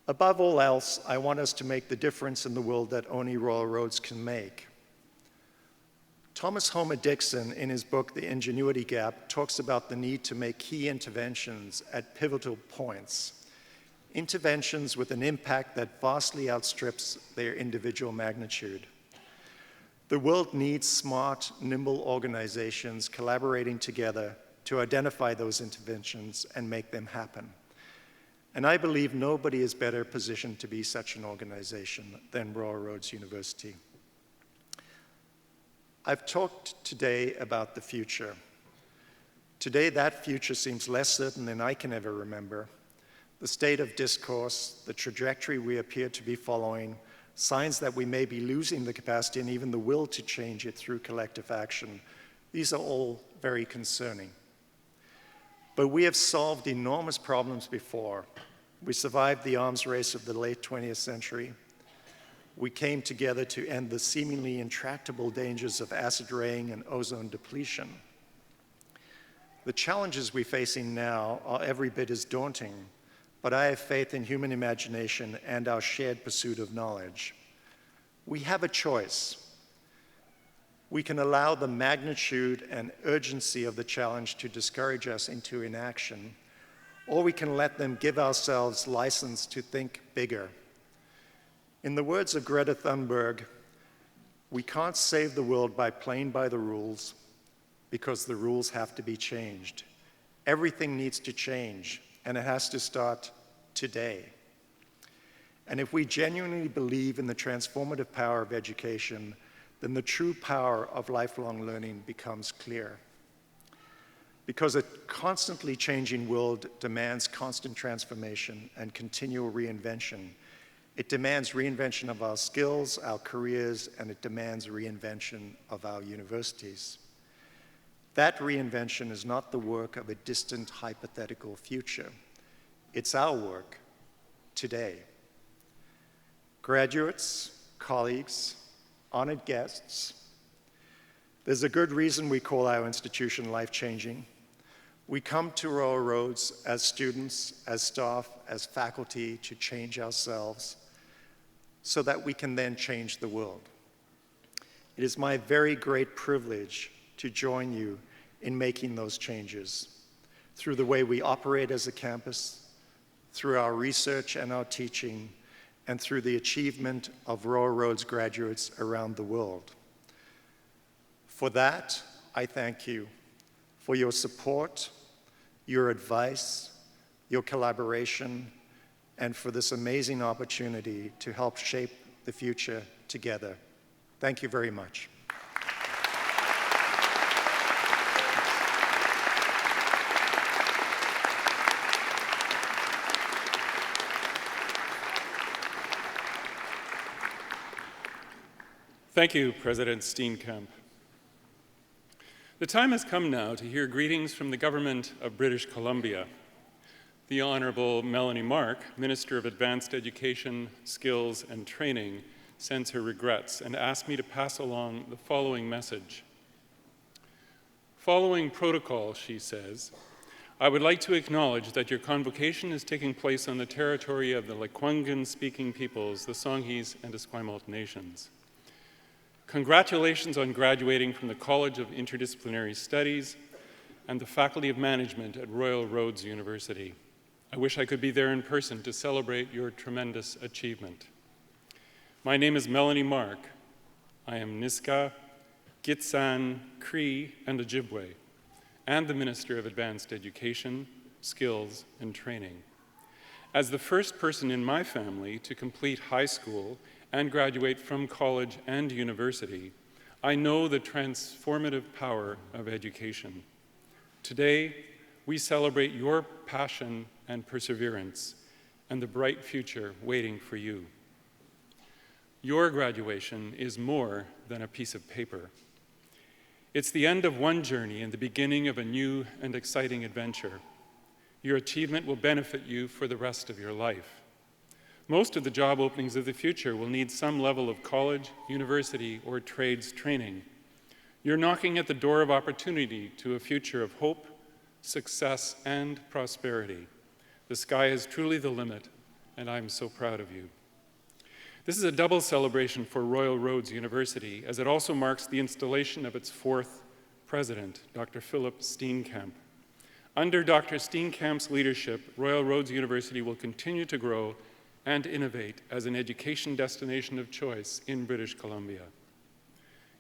H: Above all else, I want us to make the difference in the world that only Royal Roads can make. Thomas Homer Dixon, in his book, The Ingenuity Gap, talks about the need to make key interventions at pivotal points, interventions with an impact that vastly outstrips their individual magnitude. The world needs smart, nimble organizations collaborating together to identify those interventions and make them happen. And I believe nobody is better positioned to be such an organization than Royal Roads University. I've talked today about the future. Today, that future seems less certain than I can ever remember. The state of discourse, the trajectory we appear to be following, signs that we may be losing the capacity and even the will to change it through collective action. These are all very concerning. But we have solved enormous problems before. We survived the arms race of the late 20th century. We came together to end the seemingly intractable dangers of acid rain and ozone depletion. The challenges we're facing now are every bit as daunting, but I have faith in human imagination and our shared pursuit of knowledge. We have a choice. We can allow the magnitude and urgency of the challenge to discourage us into inaction, or we can let them give ourselves license to think bigger. In the words of Greta Thunberg, we can't save the world by playing by the rules because the rules have to be changed. Everything needs to change, and it has to start today. And if we genuinely believe in the transformative power of education, then the true power of lifelong learning becomes clear. Because a constantly changing world demands constant transformation and continual reinvention. It demands reinvention of our skills, our careers, and it demands reinvention of our universities. That reinvention is not the work of a distant hypothetical future. It's our work today. Graduates, colleagues, honored guests, there's a good reason we call our institution life-changing. We come to Royal Roads as students, as staff, as faculty to change ourselves so that we can then change the world. It is my very great privilege to join you in making those changes through the way we operate as a campus, through our research and our teaching, and through the achievement of Royal Roads graduates around the world. For that, I thank you for your support, your advice, your collaboration, and for this amazing opportunity to help shape the future together. Thank you very much.
A: Thank you, President Steenkamp. The time has come now to hear greetings from the Government of British Columbia. The Honourable Melanie Mark, Minister of Advanced Education, Skills and Training, sends her regrets and asked me to pass along the following message. Following protocol, she says, I would like to acknowledge that your convocation is taking place on the territory of the Lekwungen-speaking peoples, the Songhees and Esquimalt nations. Congratulations on graduating from the College of Interdisciplinary Studies and the Faculty of Management at Royal Roads University. I wish I could be there in person to celebrate your tremendous achievement. My name is Melanie Mark. I am Niska, Gitsan, Cree, and Ojibwe, and the Minister of Advanced Education, Skills, and Training. As the first person in my family to complete high school and graduate from college and university, I know the transformative power of education. Today, we celebrate your passion and perseverance and the bright future waiting for you. Your graduation is more than a piece of paper. It's the end of one journey and the beginning of a new and exciting adventure. Your achievement will benefit you for the rest of your life. Most of the job openings of the future will need some level of college, university, or trades training. You're knocking at the door of opportunity to a future of hope, success, and prosperity. The sky is truly the limit, and I'm so proud of you. This is a double celebration for Royal Roads University, as it also marks the installation of its fourth president, Dr. Philip Steenkamp. Under Dr. Steenkamp's leadership, Royal Roads University will continue to grow and innovate as an education destination of choice in British Columbia.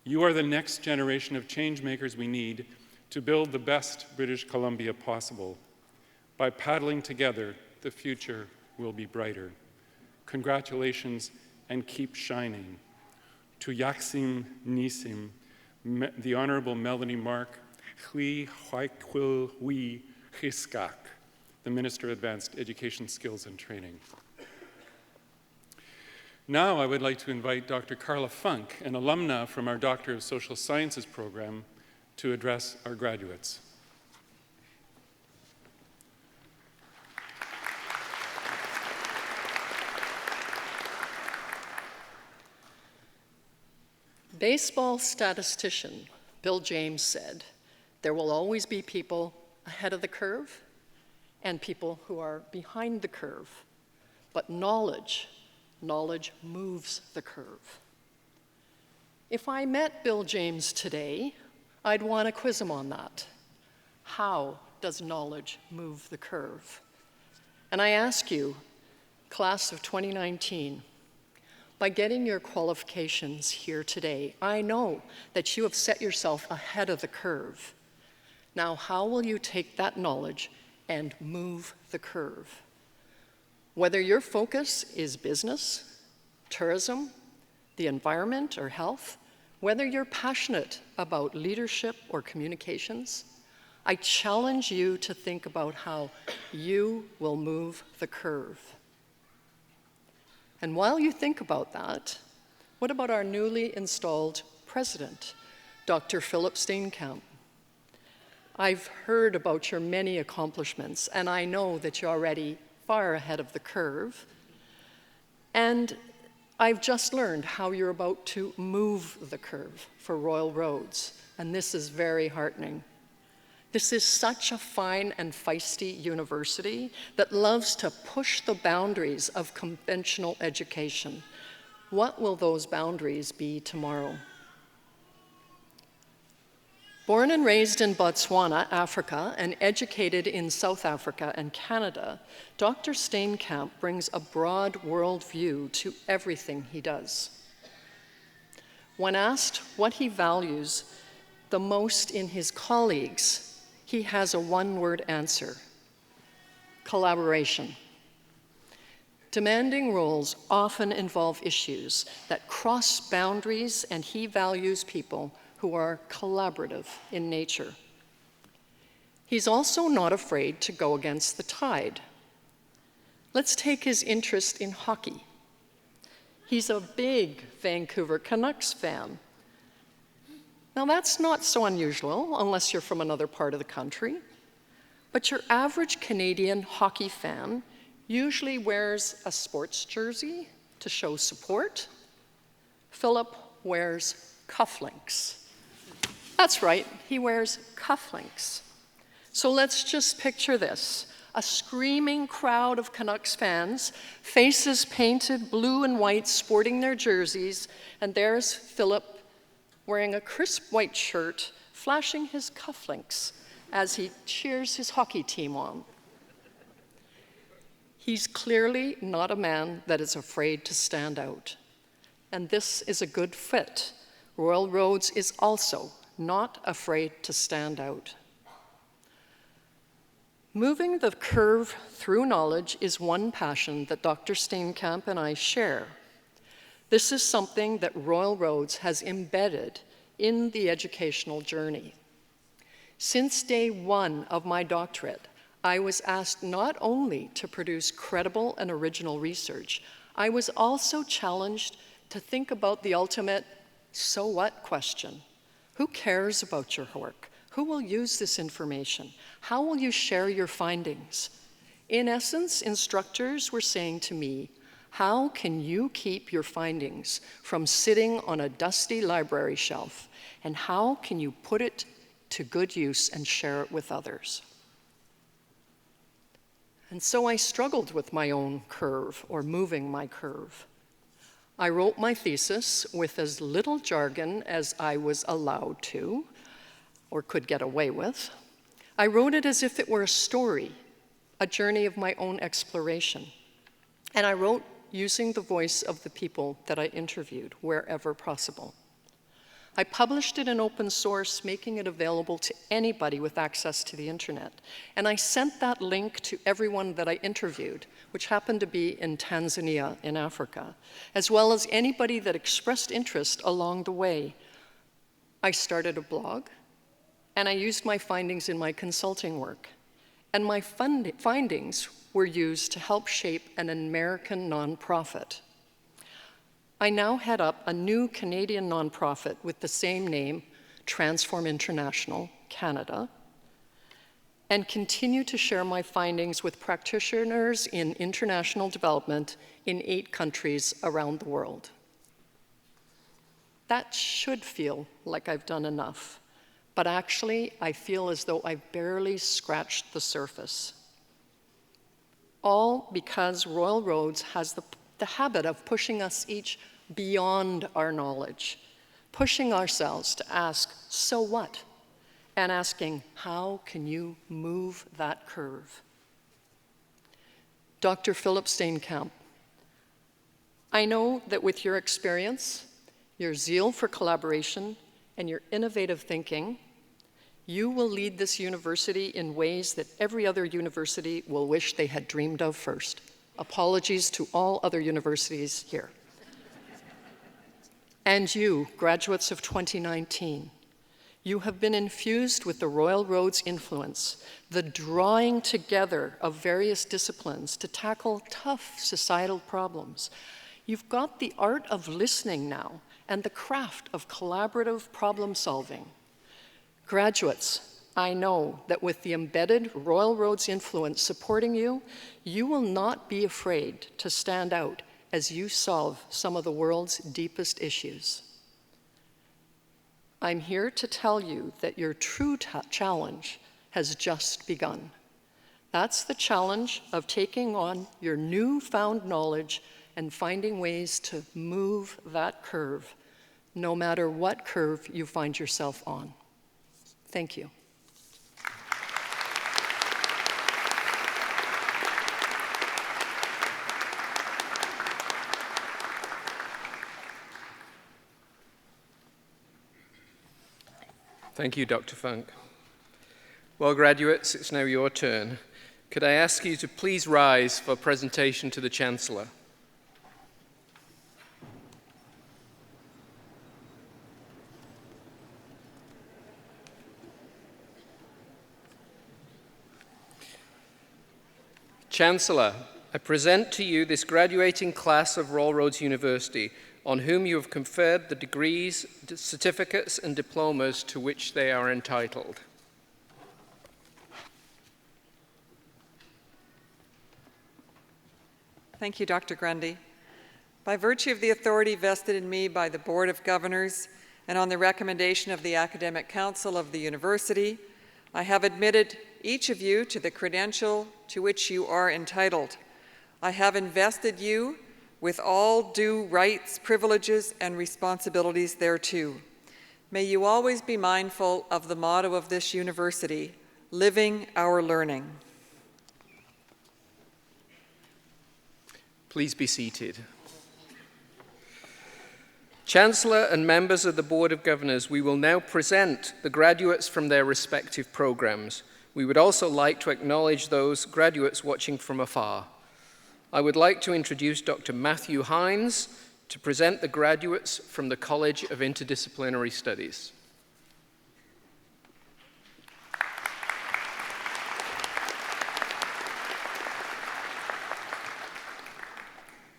A: You are the next generation of change makers we need to build the best British Columbia possible. By paddling together, the future will be brighter. Congratulations and keep shining. To Yaksim Nisim, the Honourable Melanie Mark, Hui Huikwil Hui Hiskak, the Minister of Advanced Education, Skills and Training. Now I would like to invite Dr. Carla Funk, an alumna from our Doctor of Social Sciences program, to address our graduates.
I: Baseball statistician Bill James said, there will always be people ahead of the curve and people who are behind the curve, but knowledge moves the curve. If I met Bill James today, I'd want to quiz him on that. How does knowledge move the curve? And I ask you, class of 2019, by getting your qualifications here today, I know that you have set yourself ahead of the curve. Now, how will you take that knowledge and move the curve? Whether your focus is business, tourism, the environment, or health, whether you're passionate about leadership or communications, I challenge you to think about how you will move the curve. And while you think about that, what about our newly installed president, Dr. Philip Steenkamp? I've heard about your many accomplishments, and I know that you're already far ahead of the curve. And I've just learned how you're about to move the curve for Royal Roads, and this is very heartening. This is such a fine and feisty university that loves to push the boundaries of conventional education. What will those boundaries be tomorrow? Born and raised in Botswana, Africa, and educated in South Africa and Canada, Dr. Steenkamp brings a broad worldview to everything he does. When asked what he values the most in his colleagues, he has a one-word answer: collaboration. Demanding roles often involve issues that cross boundaries, and he values people who are collaborative in nature. He's also not afraid to go against the tide. Let's take his interest in hockey. He's a big Vancouver Canucks fan. Now, that's not so unusual unless you're from another part of the country, but your average Canadian hockey fan usually wears a sports jersey to show support. Philip wears cufflinks. That's right, he wears cufflinks. So let's just picture this. A screaming crowd of Canucks fans, faces painted blue and white, sporting their jerseys, and there's Philip wearing a crisp white shirt, flashing his cufflinks as he cheers his hockey team on. He's clearly not a man that is afraid to stand out. And this is a good fit. Royal Roads is also not afraid to stand out. Moving the curve through knowledge is one passion that Dr. Steenkamp and I share. This is something that Royal Roads has embedded in the educational journey. Since day one of my doctorate, I was asked not only to produce credible and original research, I was also challenged to think about the ultimate "so what" question. Who cares about your work? Who will use this information? How will you share your findings? In essence, instructors were saying to me, how can you keep your findings from sitting on a dusty library shelf? And how can you put it to good use and share it with others? And so I struggled with my own curve, or moving my curve. I wrote my thesis with as little jargon as I was allowed to, or could get away with. I wrote it as if it were a story, a journey of my own exploration. And I wrote using the voice of the people that I interviewed wherever possible. I published it in open source, making it available to anybody with access to the internet. And I sent that link to everyone that I interviewed, which happened to be in Tanzania in Africa, as well as anybody that expressed interest along the way. I started a blog, and I used my findings in my consulting work. And my findings were used to help shape an American nonprofit. I now head up a new Canadian nonprofit with the same name, Transform International Canada, and continue to share my findings with practitioners in international development in 8 countries around the world. That should feel like I've done enough, but actually I feel as though I've barely scratched the surface. All because Royal Roads has the habit of pushing us each beyond our knowledge, pushing ourselves to ask, so what? And asking, how can you move that curve? Dr. Philip Steenkamp, I know that with your experience, your zeal for collaboration, and your innovative thinking, you will lead this university in ways that every other university will wish they had dreamed of first. Apologies to all other universities here. And you, graduates of 2019, you have been infused with the Royal Roads influence, the drawing together of various disciplines to tackle tough societal problems. You've got the art of listening now and the craft of collaborative problem solving. Graduates, I know that with the embedded Royal Roads influence supporting you, you will not be afraid to stand out as you solve some of the world's deepest issues. I'm here to tell you that your true challenge has just begun. That's the challenge of taking on your newfound knowledge and finding ways to move that curve, no matter what curve you find yourself on. Thank you.
J: Thank you, Dr. Funk. Well, graduates, it's now your turn. Could I ask you to please rise for presentation to the Chancellor? Chancellor, I present to you this graduating class of Royal Roads University, on whom you have conferred the degrees, certificates, and diplomas to which they are entitled.
F: Thank you, Dr. Grundy. By virtue of the authority vested in me by the Board of Governors and on the recommendation of the Academic Council of the University, I have admitted each of you to the credential to which you are entitled. I have invested you with all due rights, privileges, and responsibilities thereto. May you always be mindful of the motto of this university, living our learning.
J: Please be seated. Chancellor and members of the Board of Governors, we will now present the graduates from their respective programs. We would also like to acknowledge those graduates watching from afar. I would like to introduce Dr. Matthew Hines to present the graduates from the College of Interdisciplinary Studies.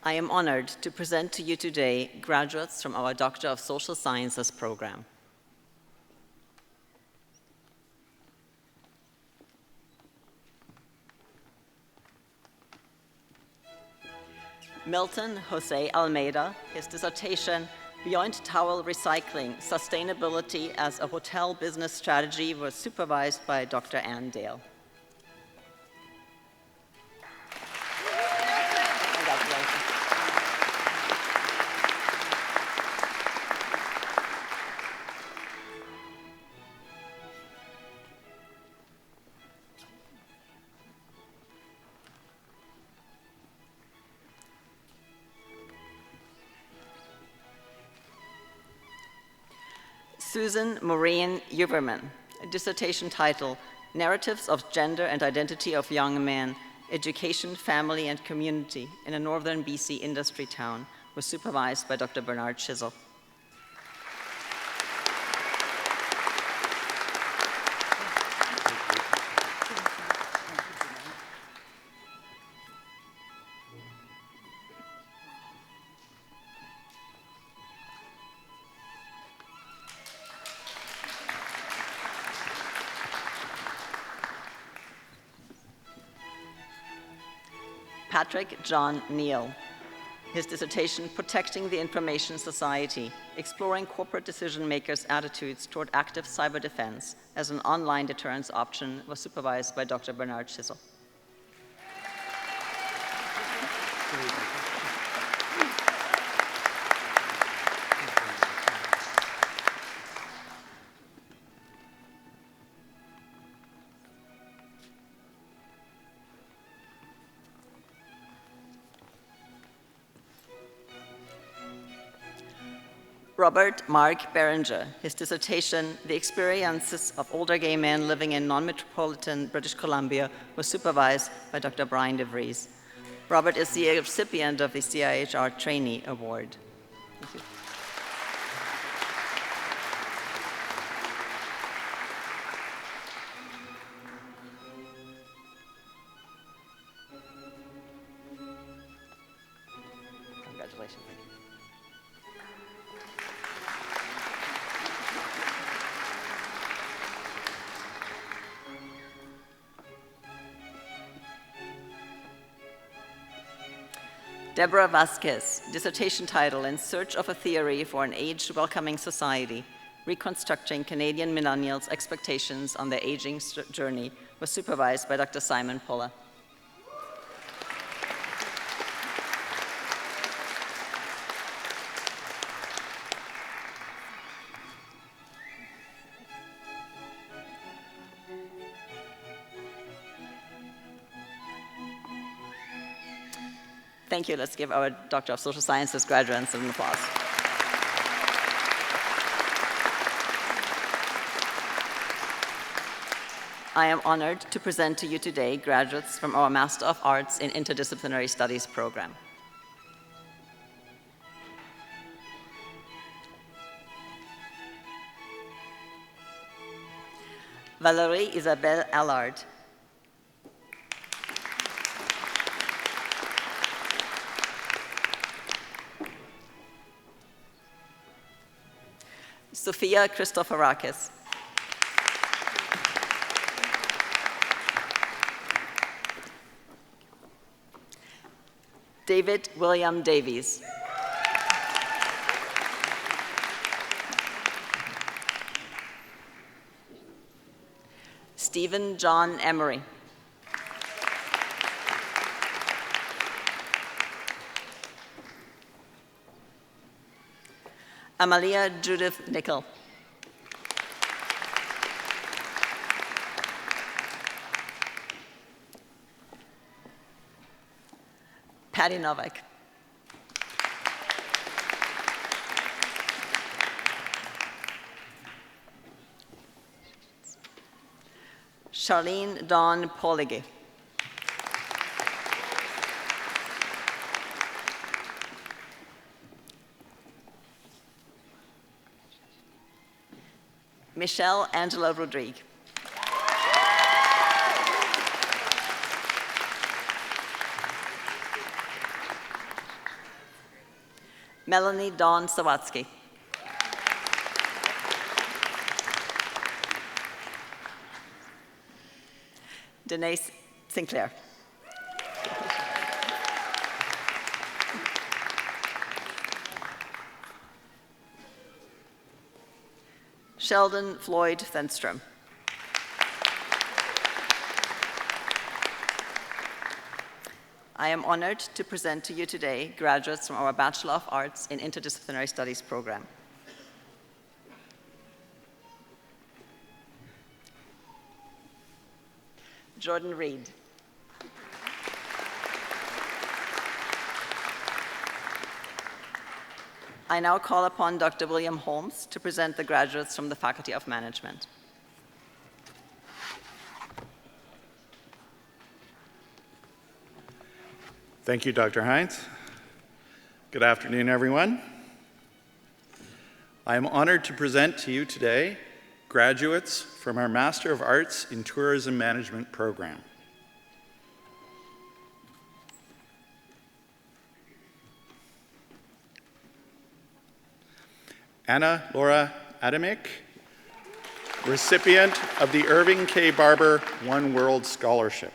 K: I am honored to present to you today graduates from our Doctor of Social Sciences program. Milton Jose Almeida, his dissertation, Beyond Towel Recycling, Sustainability as a Hotel Business Strategy, was supervised by Dr. Ann Dale. Congratulations. Susan Maureen Uberman, a dissertation title, Narratives of Gender and Identity of Young Men, Education, Family, and Community in a Northern BC Industry Town, was supervised by Dr. Bernard Chisel. Patrick John Neal. His dissertation, Protecting the Information Society, Exploring Corporate Decision Makers' Attitudes Toward Active Cyber Defense as an Online Deterrence Option, was supervised by Dr. Bernard Chisel. Robert Mark Berenger, his dissertation, The Experiences of Older Gay Men Living in Non-Metropolitan British Columbia, was supervised by Dr. Brian DeVries. Robert is the recipient of the CIHR Trainee Award. Thank you. Congratulations. Deborah Vasquez, dissertation title, In Search of a Theory for an Age-Welcoming Society, Reconstructing Canadian Millennials' Expectations on their Aging Journey, was supervised by Dr. Simon Pulla. Thank you. Let's give our Doctor of Social Sciences graduates an applause. I am honored to present to you today graduates from our Master of Arts in Interdisciplinary Studies program. Valérie Isabelle Allard. Sophia Christoforakis. David William Davies. Stephen John Emery. Amalia Judith Nickel. Patty Novak. Charlene Dawn Polige. Michelle Angela Rodrigue. Melanie Dawn Sawatsky. Denise Sinclair. Sheldon Floyd Thenstrom. I am honored to present to you today graduates from our Bachelor of Arts in Interdisciplinary Studies program. Jordan Reed. I now call upon Dr. William Holmes to present the graduates from the Faculty of Management.
L: Thank you, Dr. Hines. Good afternoon, everyone. I am honored to present to you today graduates from our Master of Arts in Tourism Management program. Anna Laura Adamick, recipient of the Irving K. Barber One World Scholarship.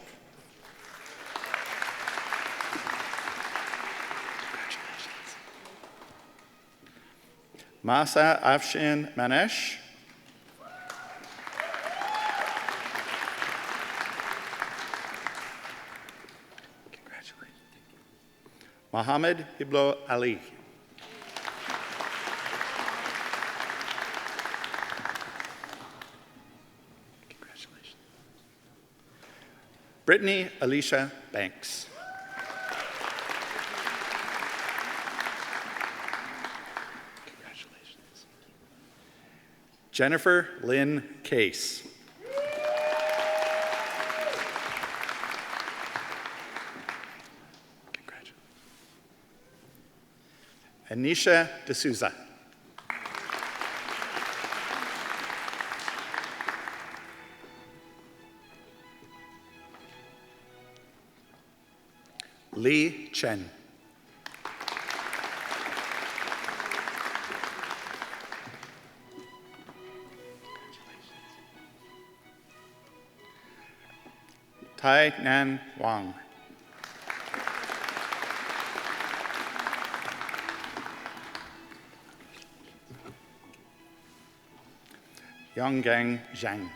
L: Masa Afshin Manesh. Congratulations. Mohammed Iblo Ali. Congratulations. Brittany Alicia Banks. Jennifer Lynn Case. Congratulations. Anisha D'Souza. Lee Chen. Tai Nan Wang. Yonggang Zhang.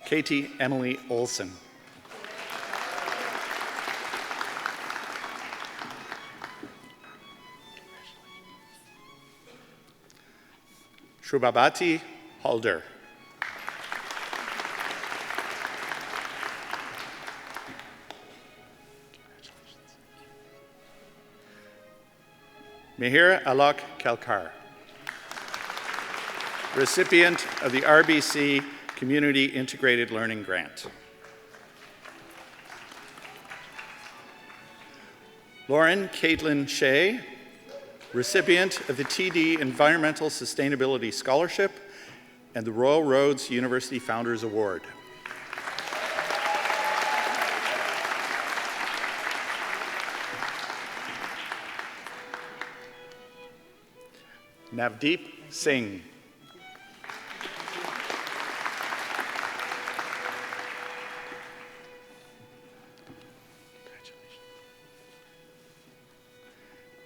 L: Katie Emily Olson. Shubhabati Halder. Mihir Alok Kalkar, recipient of the RBC Community Integrated Learning Grant. Lauren Caitlin Shea, recipient of the TD Environmental Sustainability Scholarship and the Royal Roads University Founders Award. Navdeep Singh.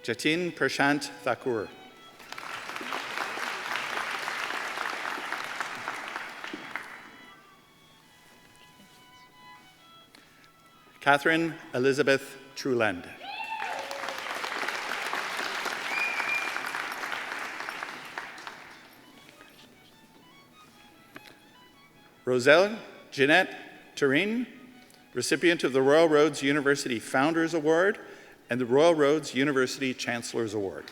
L: Jatin Prashant Thakur. Catherine Elizabeth Truland. Roselle Jeanette Turin, recipient of the Royal Roads University Founders Award and the Royal Roads University Chancellor's Award.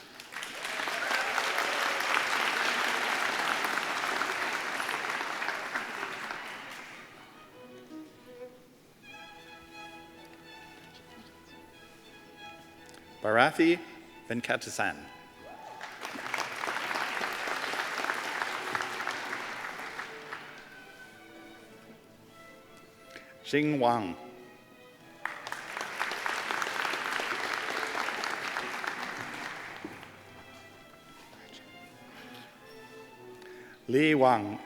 L: Bharathi Venkatasan. Xing Wang. Li Wang.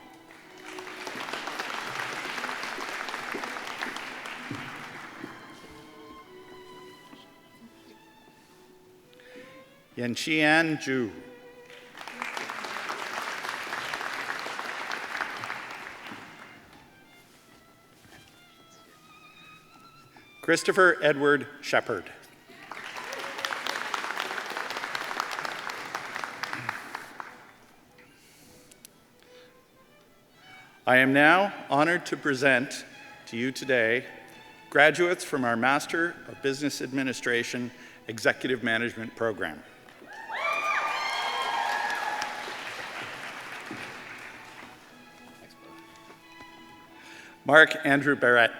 L: Yanxian Zhu. Christopher Edward Shepard. I am now honored to present to you today graduates from our Master of Business Administration Executive Management program. Mark Andrew Barrett.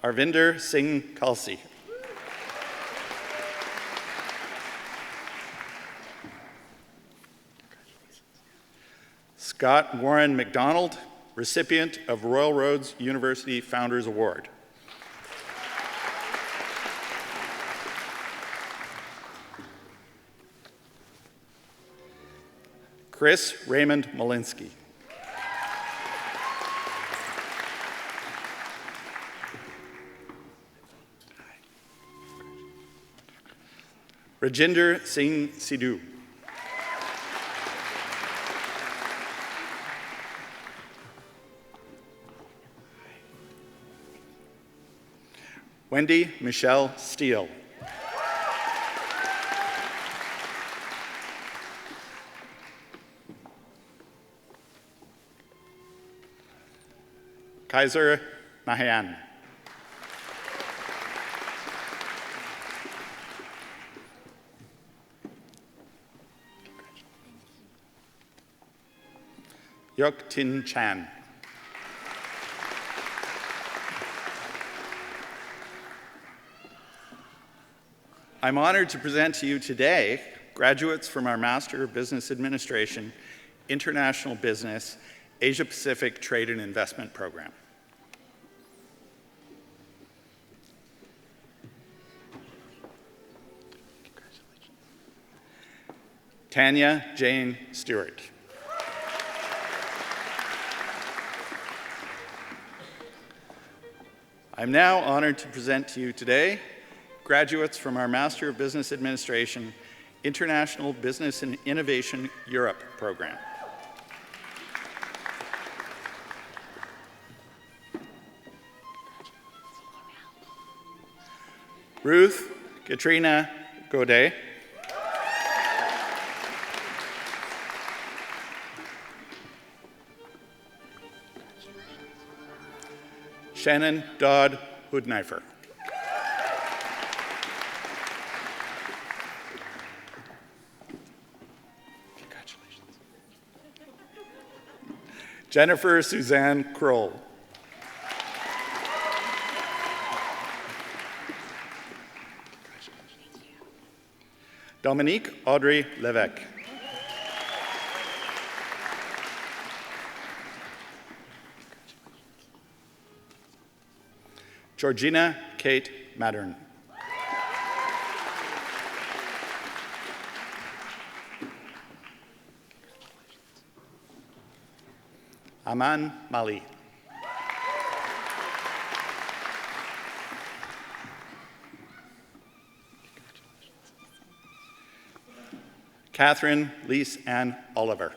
L: Arvinder Singh Kalsi. Scott Warren McDonald, recipient of Royal Roads University Founders Award. Chris Raymond Malinsky. Rajinder Singh Sidhu. Wendy Michelle Steele. Kaiser Mahan. Yok Tin Chan. I'm honored to present to you today graduates from our Master of Business Administration, International Business, Asia Pacific Trade and Investment program. Tanya Jane Stewart. I'm now honored to present to you today graduates from our Master of Business Administration, International Business and Innovation Europe program. Ruth Katrina Godet. Shannon Dodd Hoodknifer. Congratulations. Jennifer Suzanne Kroll. Dominique Audrey Levesque. Georgina Kate Mattern. Aman Mali. Catherine Lise Ann Oliver.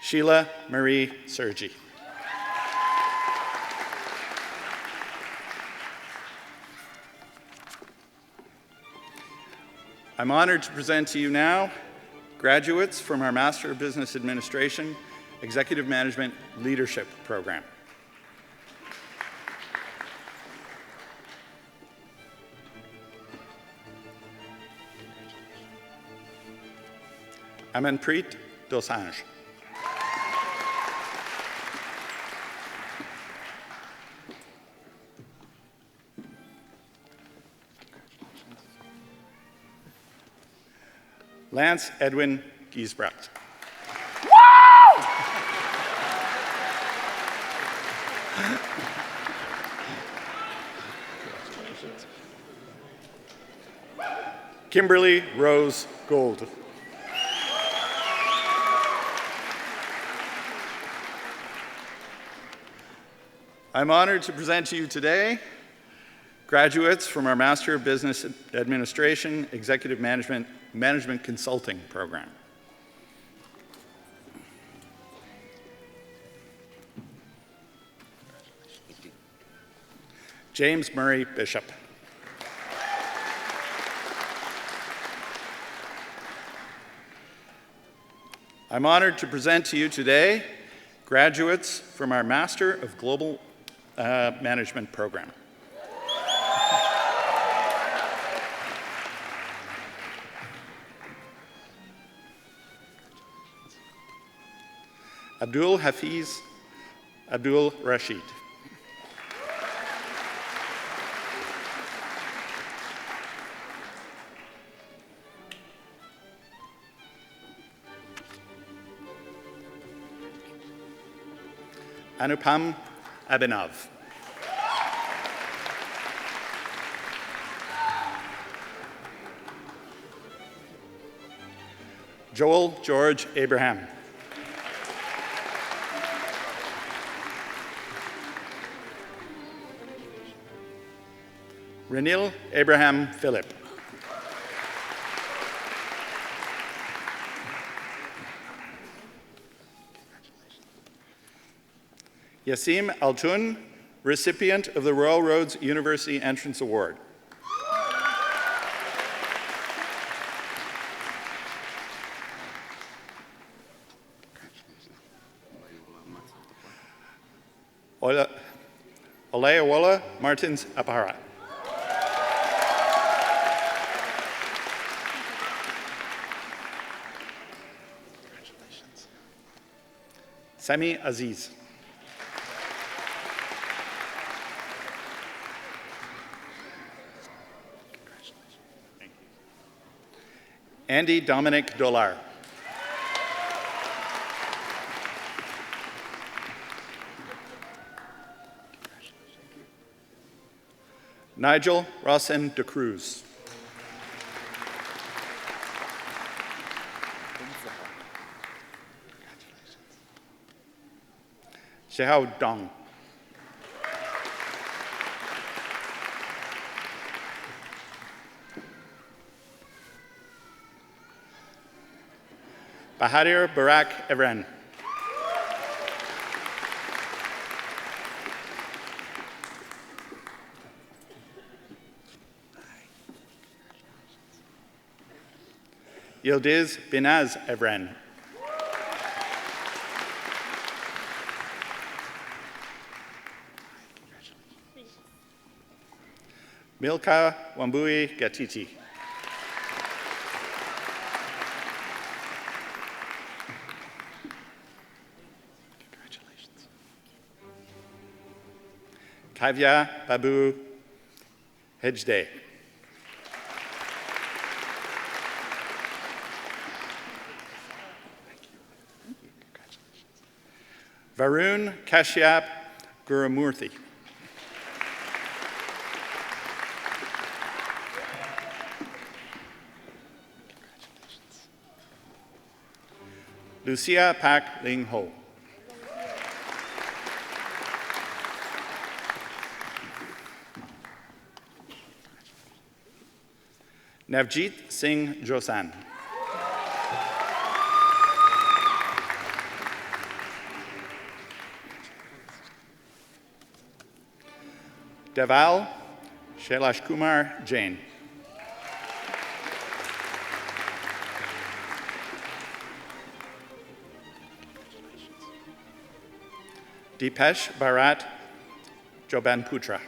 L: Sheila Marie Sergi. I'm honored to present to you now graduates from our Master of Business Administration Executive Management Leadership Program. Amanpreet Dosanjh. Lance Edwin Giesbrecht. Kimberly Rose Gold. I'm honored to present to you today graduates from our Master of Business Administration Executive Management Consulting program. James Murray Bishop. I'm honored to present to you today graduates from our Master of Global Management program. Abdul Hafiz Abdul Rashid. Anupam Abhinav. Joel George Abraham. Renil Abraham Philip. Yassim Altun, recipient of the Royal Roads University Entrance Award. Oleawala Martins Apara. Sami Aziz. Andy Dominic Dolar. Nigel Rossin de Cruz. Xiao Dong. Bahadir Barak Evren. Yildiz Binaz Evren. Milka Wambui Gatiti. Kavya Babu Hejde. Varun Kashyap Gurumurthy. Lucia Pak Ling Ho. Navjeet Singh Josan. Deval Shailash Kumar Jain. Deepesh Bharat Jobanputra.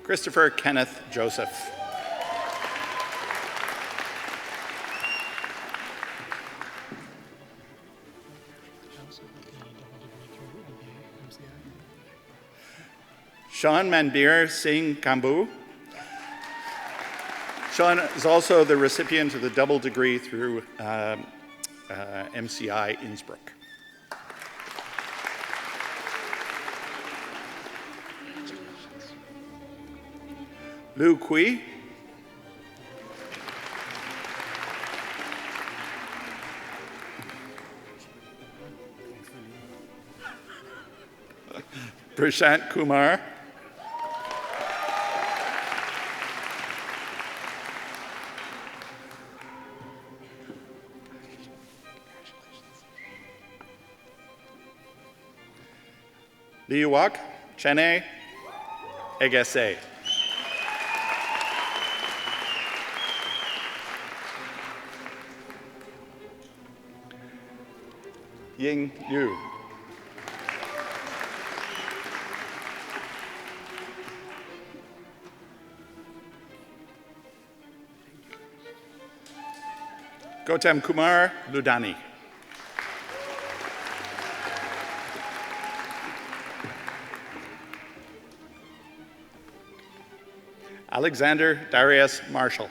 L: Christopher Kenneth Joseph. Sean Manbir Singh Kambu. Sean is also the recipient of the double degree through MCI Innsbruck. Lu Kui. Prashant Kumar. Liuwak Chene Egese. Ying Yu. Gautam Kumar Ludani. Alexander Darius Marshall.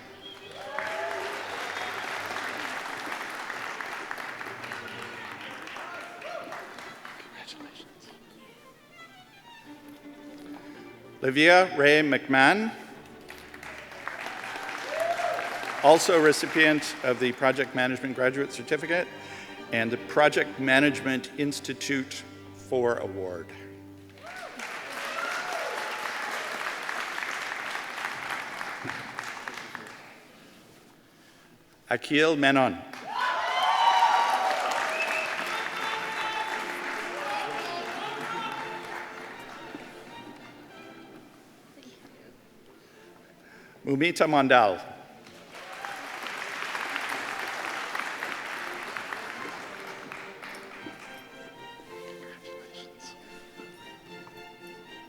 L: Livia Ray McMahon, also recipient of the Project Management Graduate Certificate and the Project Management Institute 4 Award. Akil Menon. Mumita Mandal.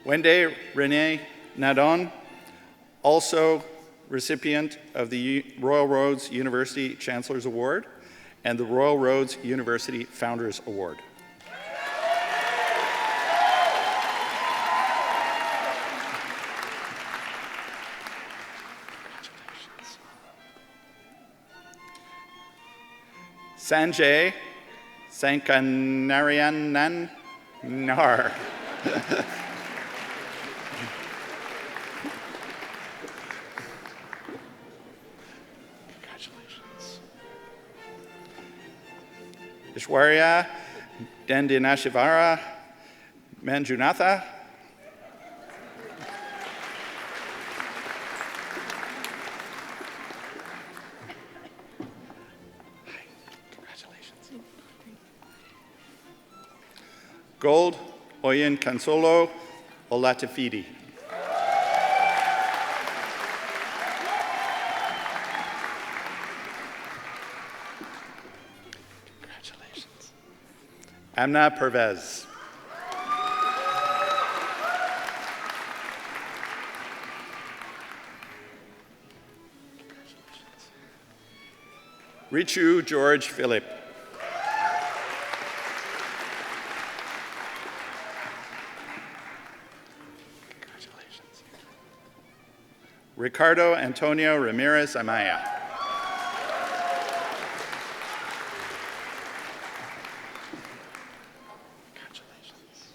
L: Wende Renee Nadon, also recipient of the Royal Roads University Chancellor's Award and the Royal Roads University Founders Award. Sanjay Sankanarayanan Nar. Ishwarya Dandinashivara Manjunatha. Gold Oyen Kansolo Olatafidi.
A: Congratulations.
L: Amna Pervez. Richu George Philip.
A: Congratulations.
L: Ricardo Antonio Ramirez Amaya.
A: Congratulations.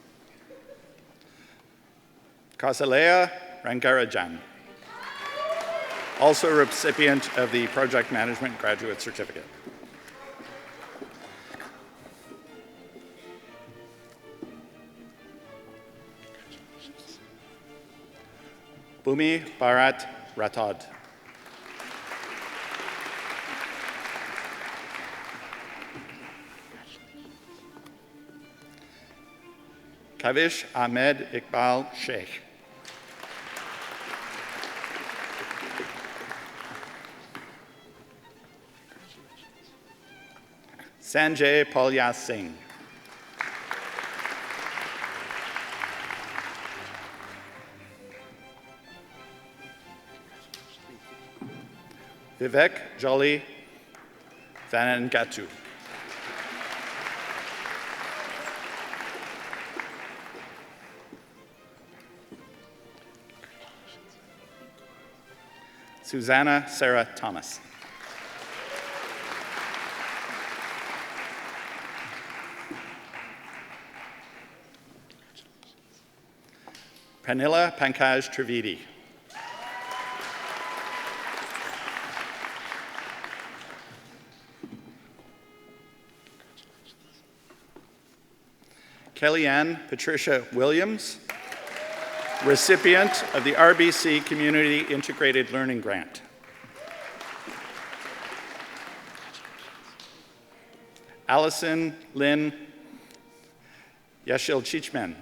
L: Kausalya Rangarajan, also a recipient of the Project Management Graduate Certificate. Bhumi Bharat Rathod. Kavish Ahmed Iqbal Sheikh. Sanjay Palya Singh. Vivek Jolly Vanangatu. Susanna Sarah Thomas. Pranila Pankaj Trivedi. Kellyanne Patricia Williams, recipient of the RBC Community Integrated Learning Grant. Allison Lynn Yashil-Chichman.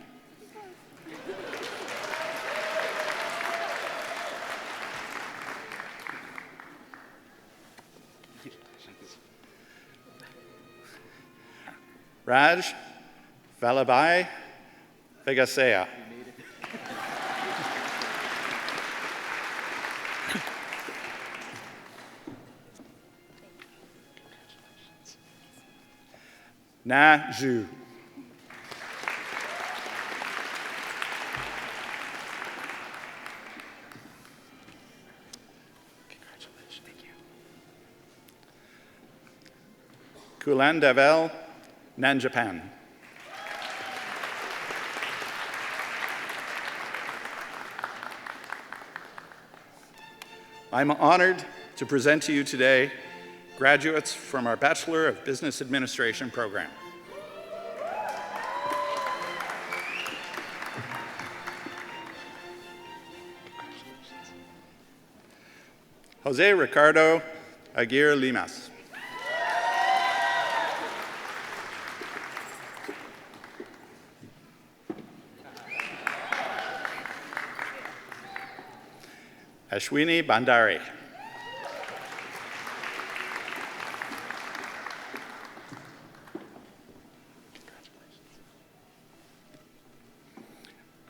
L: Raj Vallabhai Vegasea. Na Zhu.
A: Congratulations. Thank you.
L: Kulandavel Nanjapan. I'm honored to present to you today graduates from our Bachelor of Business Administration program. Jose Ricardo Aguirre Limas. Ashwini Bandari.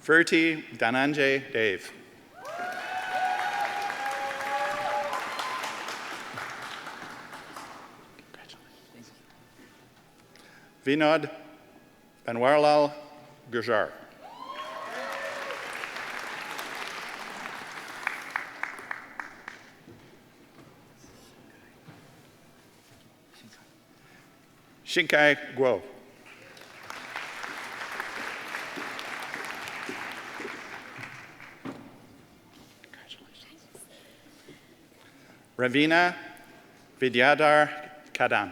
L: Furti Dhananjay Dave. Vinod Banwarlal Gujar. Shinkai Guo. Ravina Vidyadhar Kadam.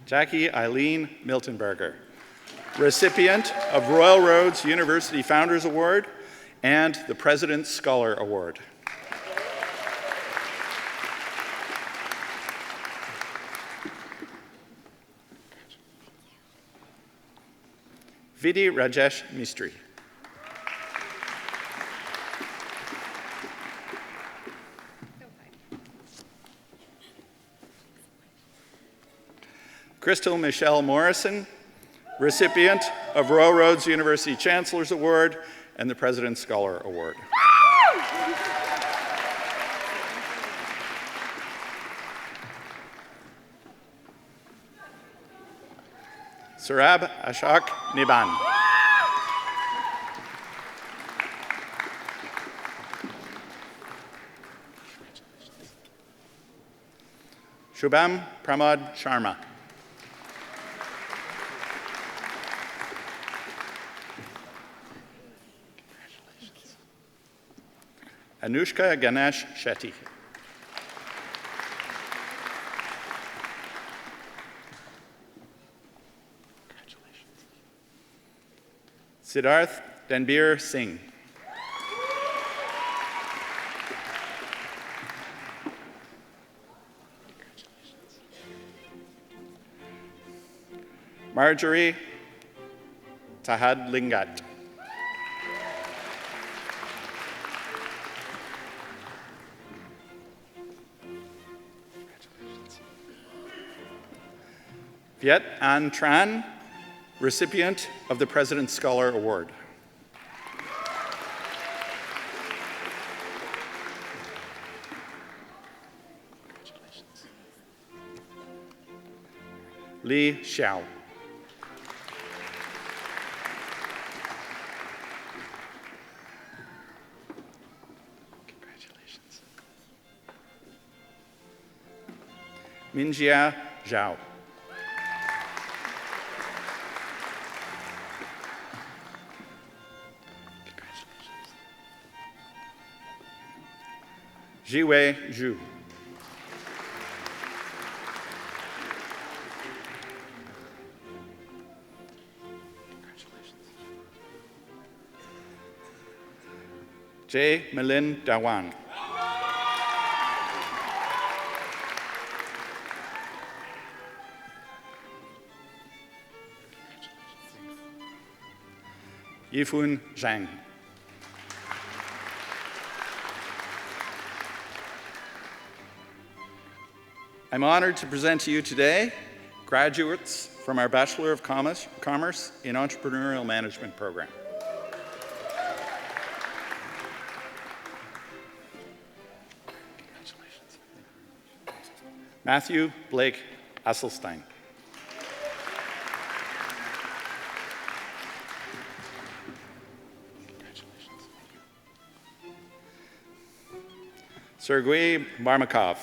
L: Jackie Eileen Miltenberger, recipient of Royal Roads University Founders Award and the President's Scholar Award. Vidhi Rajesh Mistry. Crystal Michelle Morrison, recipient of Royal Roads University Chancellor's Award and the President's Scholar Award. Sarab Ashok Niban. Shubham Pramod Sharma. Anushka Ganesh Shetty. Siddharth Danbir Singh. Marjorie Tahad Lingat. Viet An Tran, recipient of the President's Scholar Award. Li Xiao. Congratulations. Minjia Zhao. Jiwei Zhu. J. Melin Dawan. Yifun Zhang. I'm honored to present to you today graduates from our Bachelor of Commerce in Entrepreneurial Management program. Congratulations. Matthew Blake Asselstein. Congratulations. Sergei Barmakov,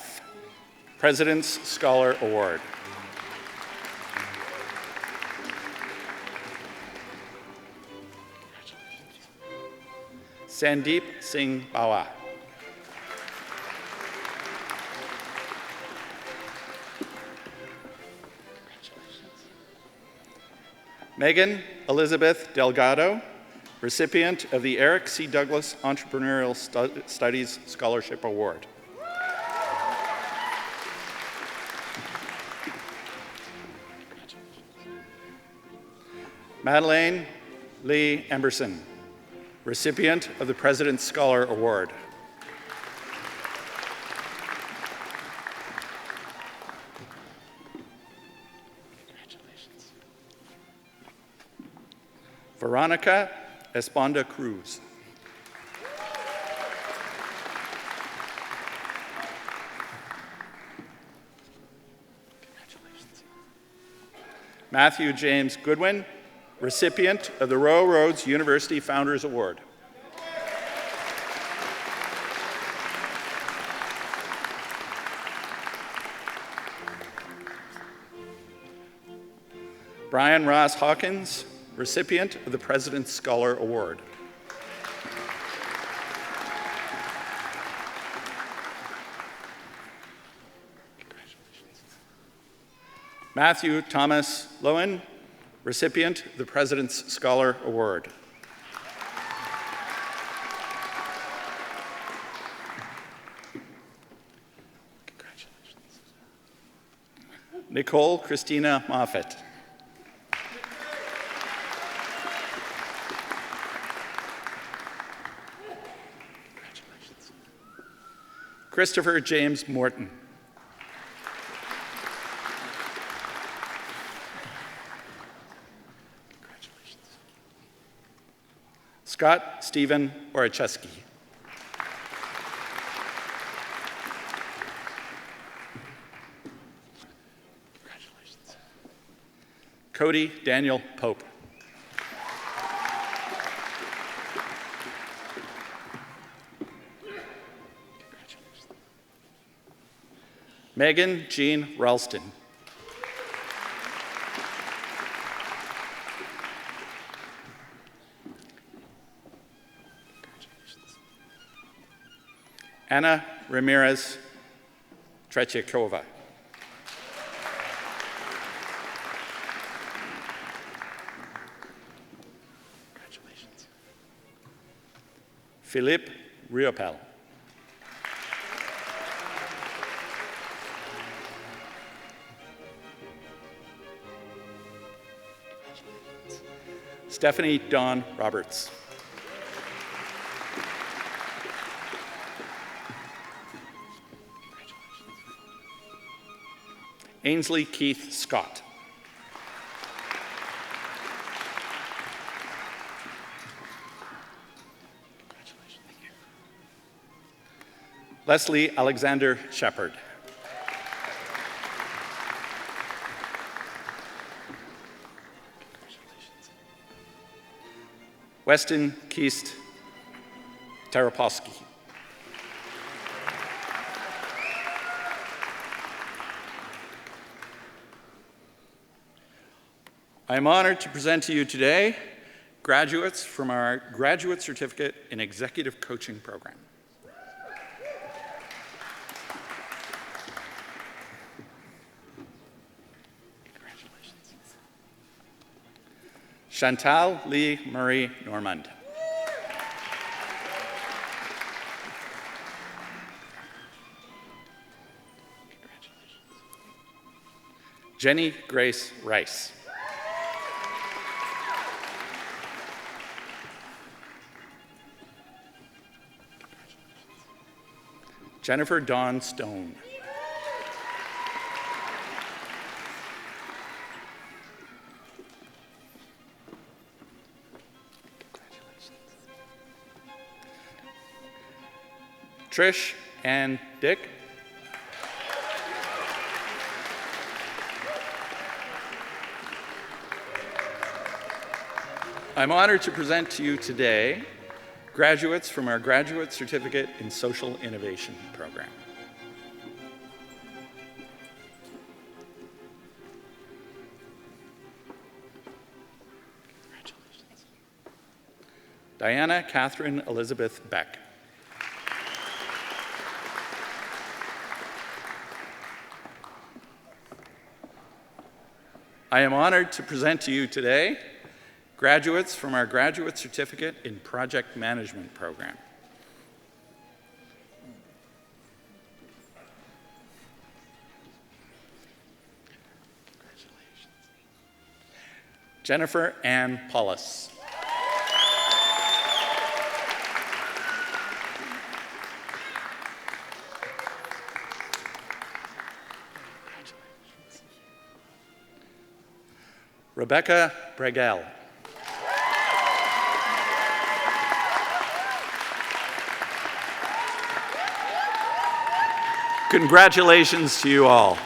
L: President's Scholar Award. Sandeep Singh Bawa. Megan Elizabeth Delgado, recipient of the Eric C. Douglas Entrepreneurial Studies Scholarship Award. Madeleine Lee Emberson, recipient of the President's Scholar Award. Congratulations. Veronica Esponda Cruz. Congratulations. Matthew James Goodwin, recipient of the Royal Roads University Founders Award. Brian Ross Hawkins, recipient of the President's Scholar Award. Congratulations. Matthew Thomas Lowen, recipient of the President's Scholar Award. Congratulations. Nicole Christina Moffett. Christopher James Morton. Scott Stephen Oracheski. Cody Daniel Pope. Megan Jean Ralston. Anna Ramirez Tretiakova. Philippe Riopel. Stephanie Dawn Roberts. Ainsley Keith Scott. Leslie Alexander Shepard. Weston Keist Taraposky. I am honored to present to you today graduates from our Graduate Certificate in Executive Coaching Program. Congratulations. Chantal Lee Marie Normand. Jenny Grace Rice. Jennifer Dawn Stone. Trish and Dick. I'm honored to present to you today graduates from our Graduate Certificate in Social Innovation program. Congratulations. Diana Catherine Elizabeth Beck. I am honored to present to you today graduates from our Graduate Certificate in Project Management program. Congratulations. Jennifer Ann Paulus. Rebecca Bregel. Congratulations to you all.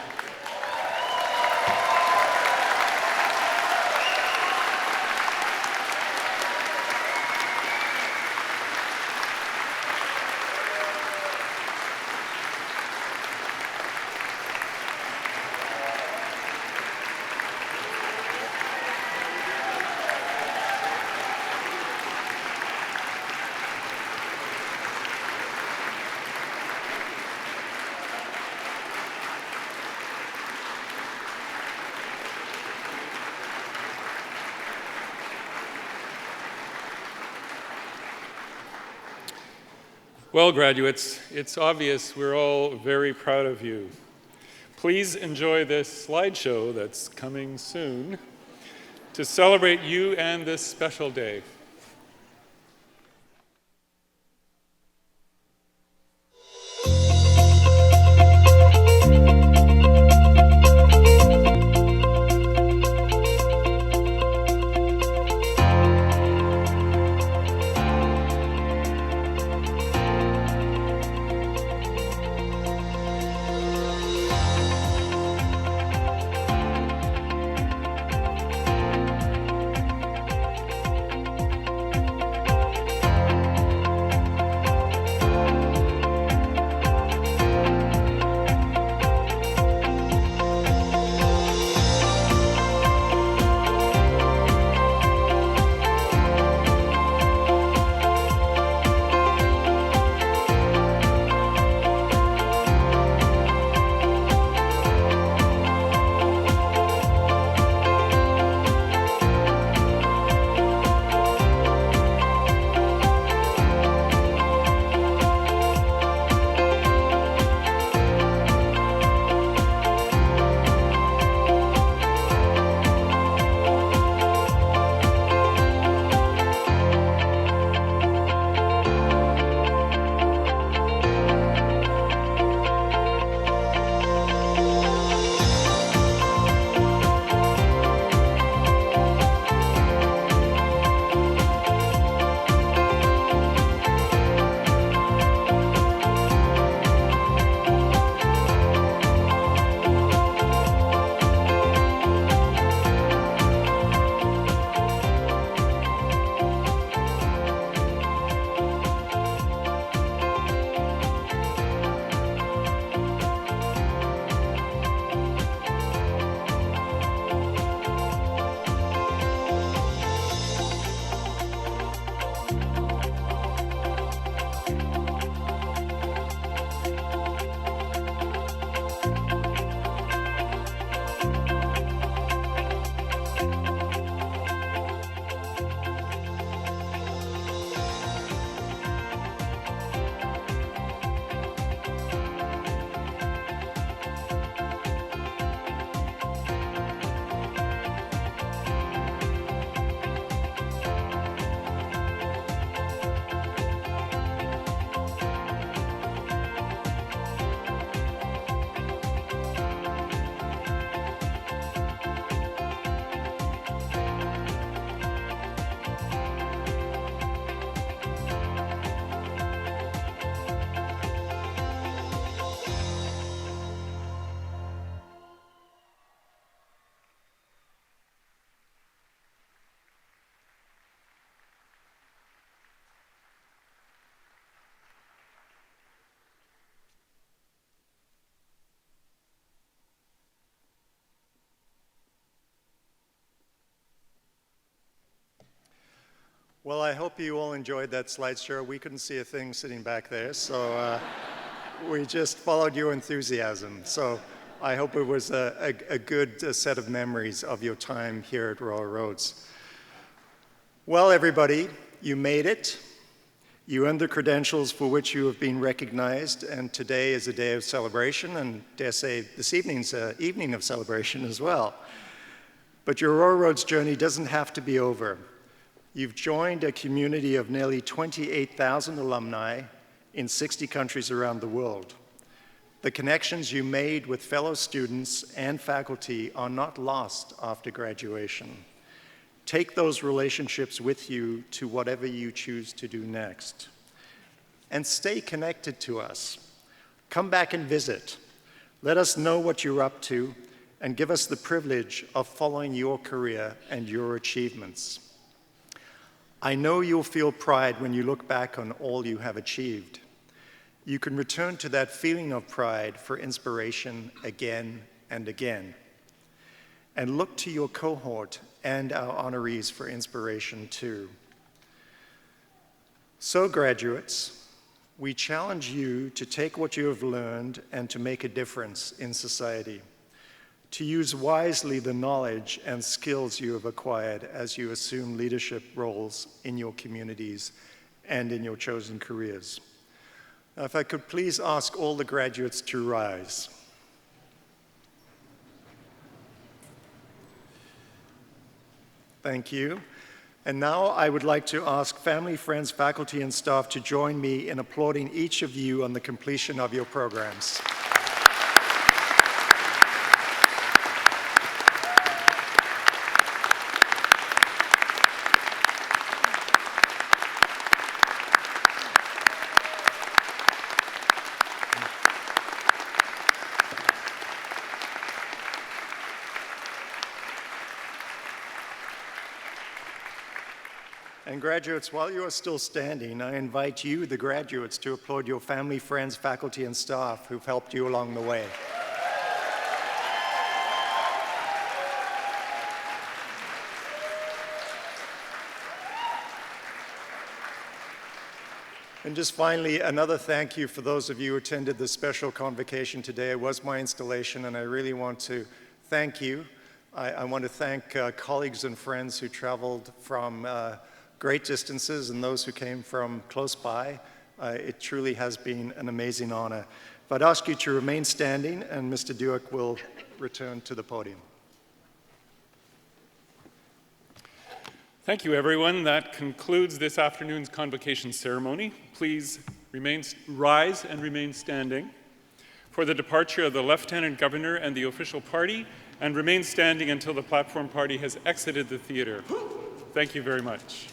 A: Well, graduates, it's obvious we're all very proud of you. Please enjoy this slideshow that's coming soon to celebrate you and this special day.
H: Well, I hope you all enjoyed that slideshow. We couldn't see a thing sitting back there, so we just followed your enthusiasm. So I hope it was a good set of memories of your time here at Royal Roads. Well, everybody, you made it. You earned the credentials for which you have been recognized, and today is a day of celebration, and dare say this evening's an evening of celebration as well. But your Royal Roads journey doesn't have to be over. You've joined a community of nearly 28,000 alumni in 60 countries around the world. The connections you made with fellow students and faculty are not lost after graduation. Take those relationships with you to whatever you choose to do next. And stay connected to us. Come back and visit. Let us know what you're up to and give us the privilege of following your career and your achievements. I know you'll feel pride when you look back on all you have achieved. You can return to that feeling of pride for inspiration again and again. And look to your cohort and our honorees for inspiration too. So, graduates, we challenge you to take what you have learned and to make a difference in society, to use wisely the knowledge and skills you have acquired as you assume leadership roles in your communities and in your chosen careers. Now, if I could please ask all the graduates to rise. Thank you. And now I would like to ask family, friends, faculty, and staff to join me in applauding each of you on the completion of your programs. And graduates, while you are still standing, I invite you, the graduates, to applaud your family, friends, faculty, and staff who've helped you along the way. And just finally, another thank you for those of you who attended this special convocation today. It was my installation, and I really want to thank you. I want to thank colleagues and friends who traveled from great distances and those who came from close by. It truly has been an amazing honor. But I'd ask you to remain standing, and Mr. Duick will return to the podium.
A: Thank you, everyone. That concludes this afternoon's convocation ceremony. Please rise and remain standing for the departure of the Lieutenant Governor and the official party, and remain standing until the platform party has exited the theater. Thank you very much.